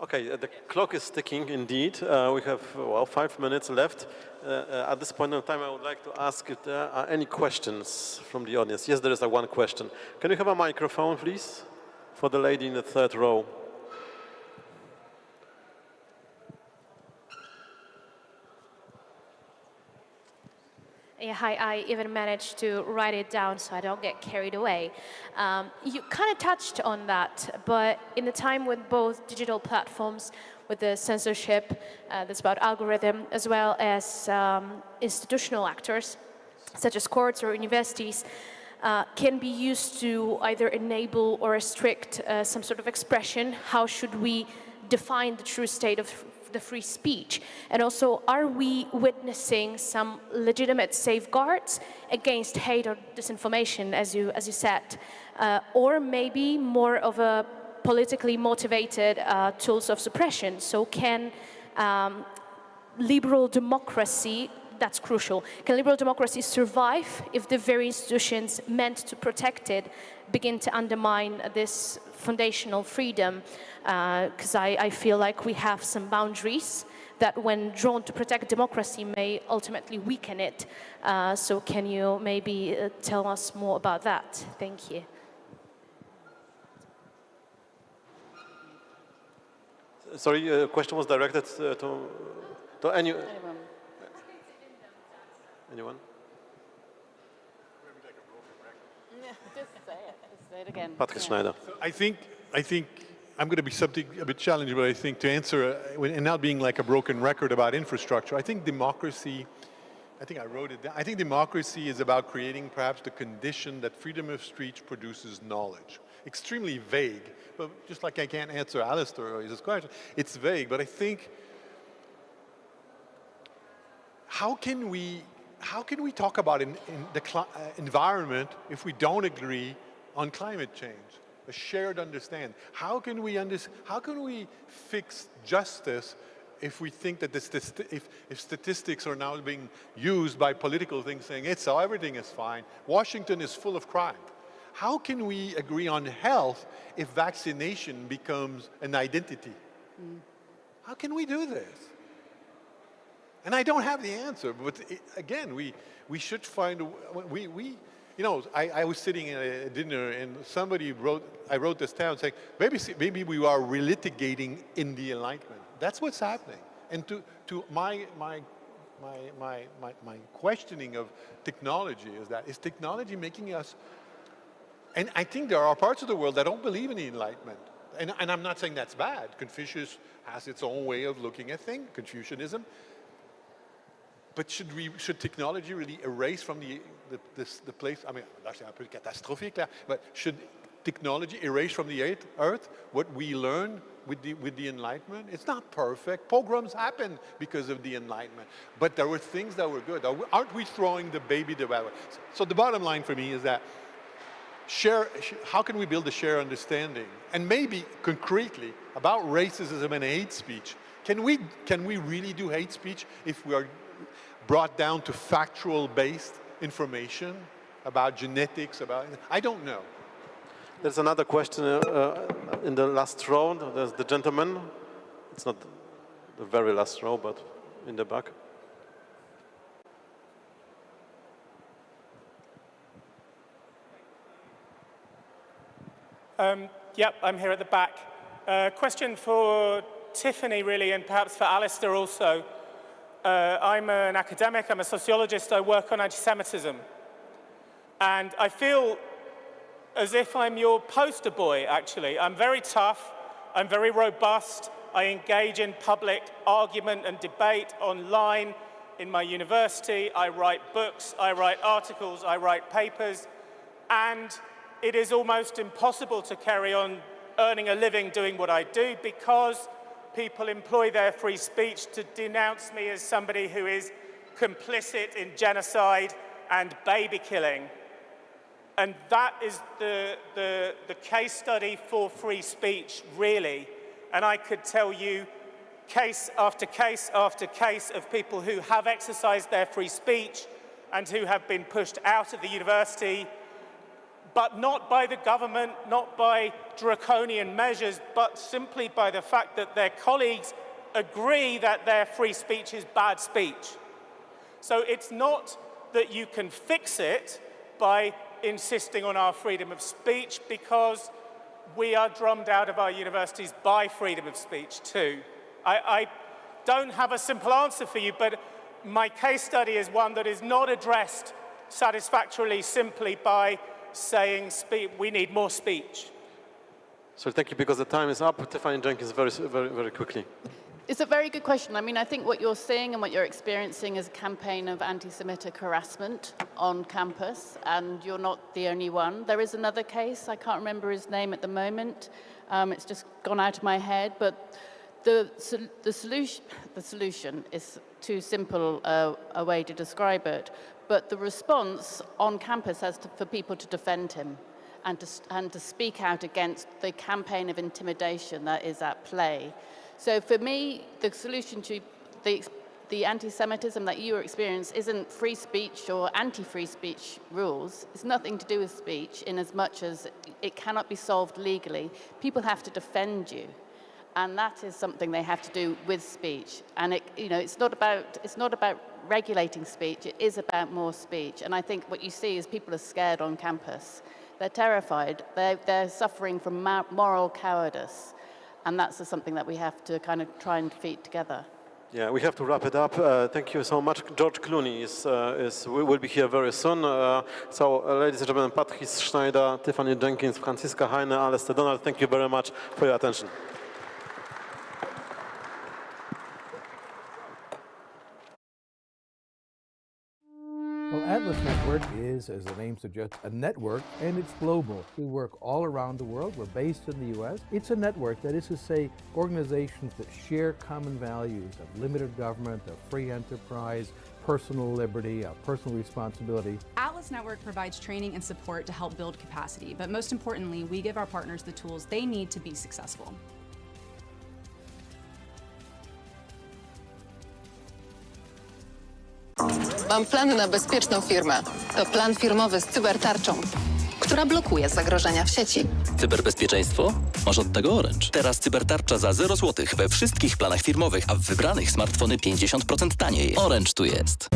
Okay, the clock is ticking indeed. We have, 5 minutes left. At this point in time, I would like to ask if there are any questions from the audience. Yes, there is one question. Can you have a microphone, please, for the lady in the third row? Yeah, hi, I even managed to write it down so I don't get carried away. You kind of touched on that, but in the time with both digital platforms, with the censorship that's about algorithm, as well as institutional actors, such as courts or universities, can be used to either enable or restrict some sort of expression? How should we define the true state of the free speech? And also, are we witnessing some legitimate safeguards against hate or disinformation, as you said? Or maybe more of a politically motivated tools of suppression? So can liberal democracy, that's crucial, can liberal democracy survive if the very institutions meant to protect it begin to undermine this foundational freedom? Because I feel like we have some boundaries that when drawn to protect democracy may ultimately weaken it. So can you maybe tell us more about that? Thank you. Sorry, the question was directed to anyone. Anyone? Just say it. Just say it again. Patrice Schneider. So I think I'm going to be something a bit challenging, but I think to answer, and not being like a broken record about infrastructure, I think democracy, I think I wrote it down, I think democracy is about creating perhaps the condition that freedom of speech produces knowledge. Extremely vague, but just like I can't answer Alastair or his question, it's vague, but I think, how can we talk about in the environment if we don't agree on climate change? A shared understanding. How can we fix justice if we think that if statistics are now being used by political things saying everything is fine, Washington is full of crime? How can we agree on health if vaccination becomes an identity? How can we do this? And I don't have the answer, but again, we should find, you know, I was sitting at a dinner and I wrote this down saying, maybe we are relitigating in the Enlightenment. That's what's happening. And to my questioning of technology is technology making us, and I think there are parts of the world that don't believe in the Enlightenment. And I'm not saying that's bad. Confucius has its own way of looking at things, Confucianism. But should technology really erase from the place? I mean, that's un peu catastrophique là. But should technology erase from the earth what we learned with the Enlightenment? It's not perfect. Pogroms happen because of the Enlightenment. But there were things that were good. Aren't we throwing the baby the bathwater? So the bottom line for me is that how can we build a shared understanding? And maybe concretely about racism and hate speech. Can we really do hate speech if we are brought down to factual-based information about genetics, I don't know. There's another question in the last row. There's the gentleman. It's not the very last row, but in the back. Yep, I'm here at the back. Question for Tiffany, really, and perhaps for Alastair also. I'm an academic, I'm a sociologist, I work on anti-Semitism. And I feel as if I'm your poster boy, actually. I'm very tough, I'm very robust, I engage in public argument and debate online in my university, I write books, I write articles, I write papers, and it is almost impossible to carry on earning a living doing what I do because people employ their free speech to denounce me as somebody who is complicit in genocide and baby killing. And that is the case study for free speech, really. And I could tell you case after case after case of people who have exercised their free speech and who have been pushed out of the university, but not by the government, not by draconian measures, but simply by the fact that their colleagues agree that their free speech is bad speech. So it's not that you can fix it by insisting on our freedom of speech, because we are drummed out of our universities by freedom of speech too. I don't have a simple answer for you, but my case study is one that is not addressed satisfactorily simply by saying we need more speech. So thank you, because the time is up. Tiffany Jenkins, very quickly. It's a very good question. I mean, I think what you're seeing and what you're experiencing is a campaign of anti-Semitic harassment on campus, and you're not the only one. There is another case, I can't remember his name at the moment. It's just gone out of my head, but the solution is too simple a way to describe it, but the response on campus has for people to defend him and to speak out against the campaign of intimidation that is at play. So for me, the solution to the anti-Semitism that you experience isn't free speech or anti-free speech rules. It's nothing to do with speech in as much as it cannot be solved legally. People have to defend you. And that is something they have to do with speech. And it's not about regulating speech, it is about more speech. And I think what you see is people are scared on campus. They're terrified, they're suffering from moral cowardice. And that's something that we have to kind of try and defeat together. Yeah, we have to wrap it up. Thank you so much. George Clooney will be here very soon. Ladies and gentlemen, Patrice Schneider, Tiffany Jenkins, Franziska Heine, Alastair Donald, thank you very much for your attention. Well, Atlas Network is, as the name suggests, a network, and it's global. We work all around the world. We're based in the U.S. It's a network, that is to say, organizations that share common values of limited government, of free enterprise, personal liberty, of personal responsibility. Atlas Network provides training and support to help build capacity, but most importantly, we give our partners the tools they need to be successful. Mam plan na bezpieczną firmę. To plan firmowy z cybertarczą, która blokuje zagrożenia w sieci. Cyberbezpieczeństwo? Masz od tego Orange. Teraz cybertarcza za 0 zł we wszystkich planach firmowych, a w wybranych smartfony 50% taniej. Orange tu jest.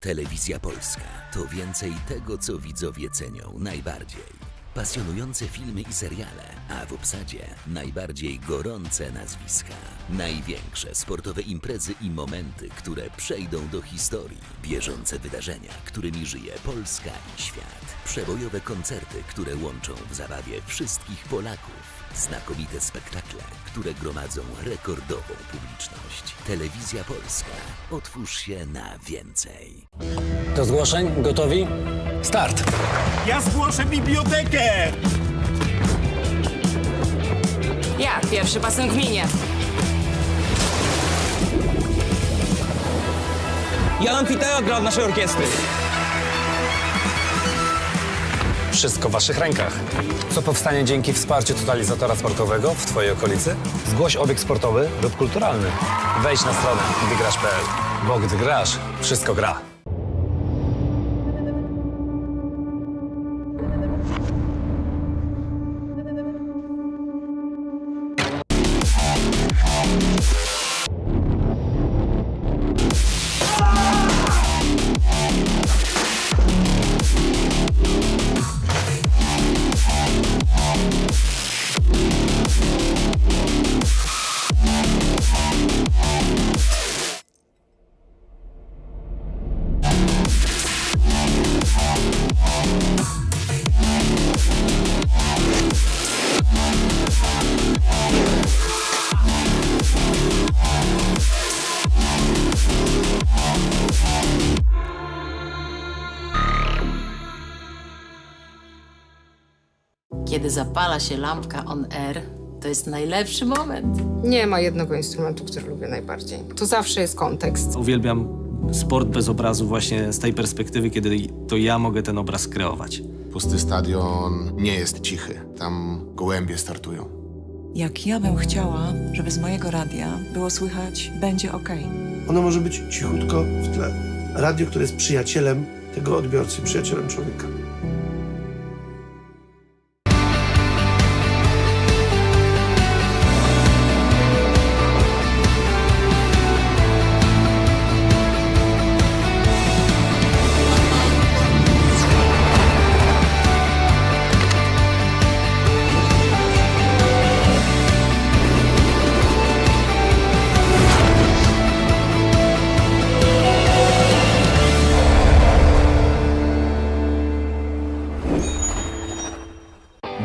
Telewizja Polska to więcej tego, co widzowie cenią najbardziej. Pasjonujące filmy i seriale, a w obsadzie najbardziej gorące nazwiska. Największe sportowe imprezy i momenty, które przejdą do historii. Bieżące wydarzenia, którymi żyje Polska i świat. Przebojowe koncerty, które łączą w zabawie wszystkich Polaków. Znakomite spektakle, które gromadzą rekordową publiczność. Telewizja Polska. Otwórz się na więcej. Do zgłoszeń? Gotowi? Start! Ja zgłoszę bibliotekę! Ja, pierwszy basen w gminie. Ja amfiteatr od naszej orkiestry. Wszystko w waszych rękach. Co powstanie dzięki wsparciu totalizatora sportowego w twojej okolicy? Zgłoś obiekt sportowy lub kulturalny. Wejdź na stronę gdygrasz.pl, bo gdy grasz, wszystko gra. Kiedy zapala się lampka on air, To jest najlepszy moment. Nie ma jednego instrumentu, który lubię najbardziej. To zawsze jest kontekst. Uwielbiam sport bez obrazu właśnie z tej perspektywy, kiedy to ja mogę ten obraz kreować. Pusty stadion nie jest cichy. Tam gołębie startują. Jak ja bym chciała, żeby z mojego radia było słychać "Będzie okej". Ono może być cichutko w tle. Radio, które jest przyjacielem tego odbiorcy, przyjacielem człowieka.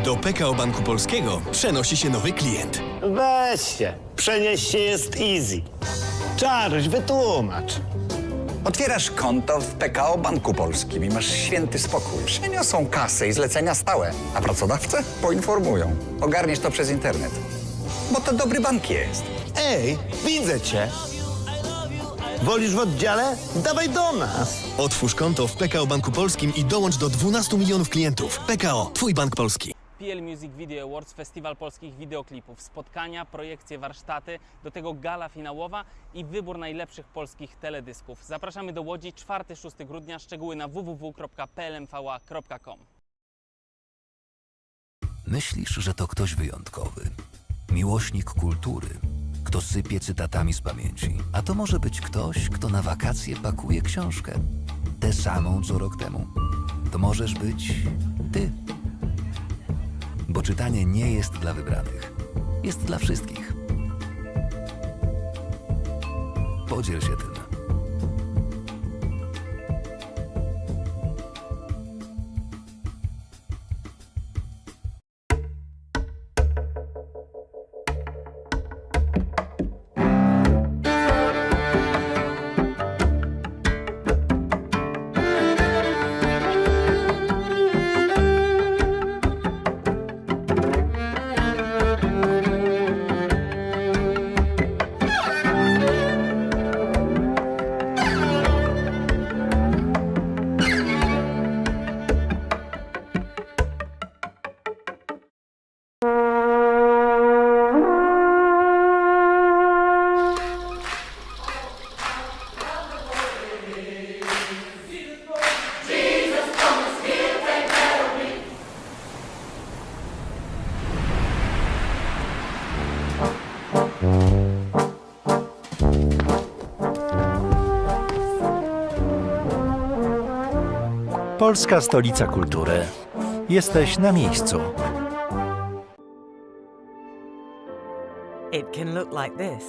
Do PKO Banku Polskiego przenosi się nowy klient. Weźcie, przenieść się jest easy. Czaruś, wytłumacz. Otwierasz konto w PKO Banku Polskim i masz święty spokój. Przeniosą kasę i zlecenia stałe, a pracodawcę poinformują. Ogarniesz to przez internet. Bo to dobry bank jest. Ej, widzę cię. Wolisz w oddziale? Dawaj do nas. Otwórz konto w PKO Banku Polskim i dołącz do 12 milionów klientów. PKO, twój bank polski. PL Music Video Awards, festiwal polskich wideoklipów, spotkania, projekcje, warsztaty, do tego gala finałowa i wybór najlepszych polskich teledysków. Zapraszamy do Łodzi 4-6 grudnia, szczegóły na www.plmva.com. Myślisz, że to ktoś wyjątkowy, miłośnik kultury, kto sypie cytatami z pamięci. A to może być ktoś, kto na wakacje pakuje książkę, tę samą co rok temu. To możesz być ty. Bo czytanie nie jest dla wybranych, jest dla wszystkich. Podziel się tym. Polska stolica kultury. Jesteś na miejscu. It can look like this.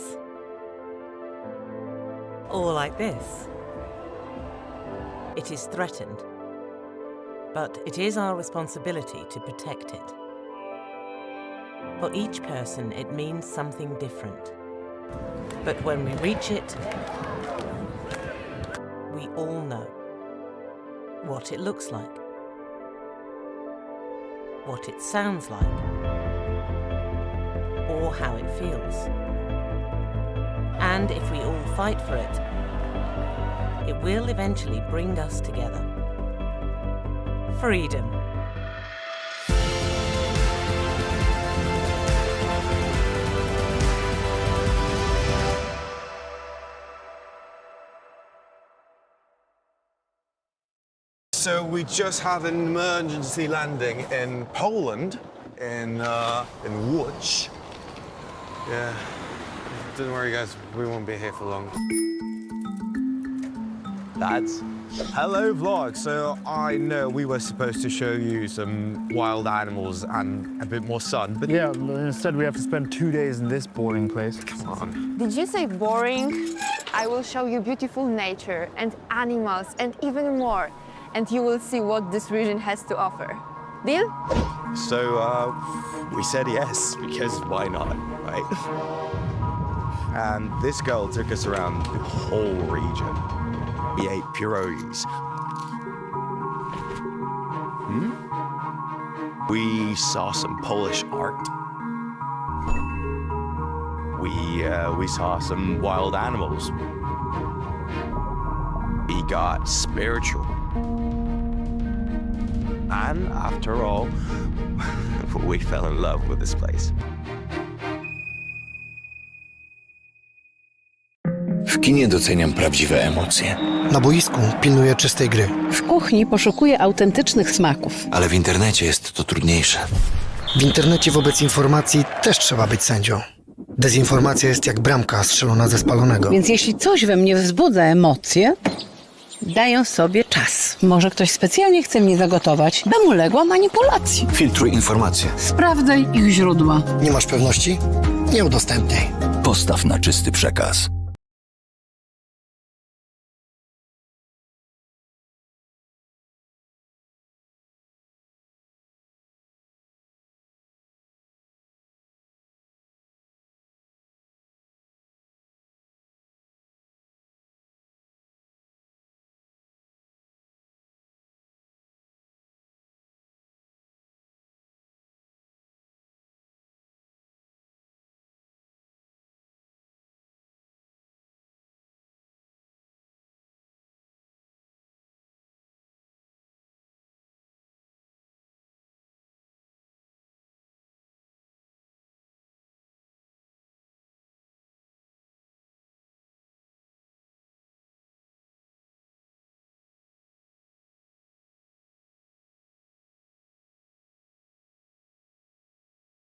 Or like this. It is threatened. But it is our responsibility to protect it. For each person, it means something different. But when we reach it, we all know what it looks like, what it sounds like, or how it feels. And if we all fight for it, it will eventually bring us together. Freedom. So we just had an emergency landing in Poland, in Łódź. Yeah, don't worry guys, we won't be here for long. Lads. Hello vlog, so I know we were supposed to show you some wild animals and a bit more sun, but yeah, instead we have to spend 2 days in this boring place. Come on. Did you say boring? I will show you beautiful nature and animals and even more. And you will see what this region has to offer. Deal? So we said yes, because why not, right? And this girl took us around the whole region. We ate pierogies. We saw some Polish art. we saw some wild animals. He got spiritual. And after all, we fell in love with this place. W kinie doceniam prawdziwe emocje. Na boisku pilnuję czystej gry. W kuchni poszukuję autentycznych smaków. Ale w internecie jest to trudniejsze. W internecie wobec informacji też trzeba być sędzią. Dezinformacja jest jak bramka strzelona ze spalonego. Więc jeśli coś we mnie wzbudza emocje, daję sobie czas. Może ktoś specjalnie chce mnie zagotować, bym uległa manipulacji. Filtruj informacje. Sprawdzaj ich źródła. Nie masz pewności? Nie udostępniaj. Postaw na czysty przekaz.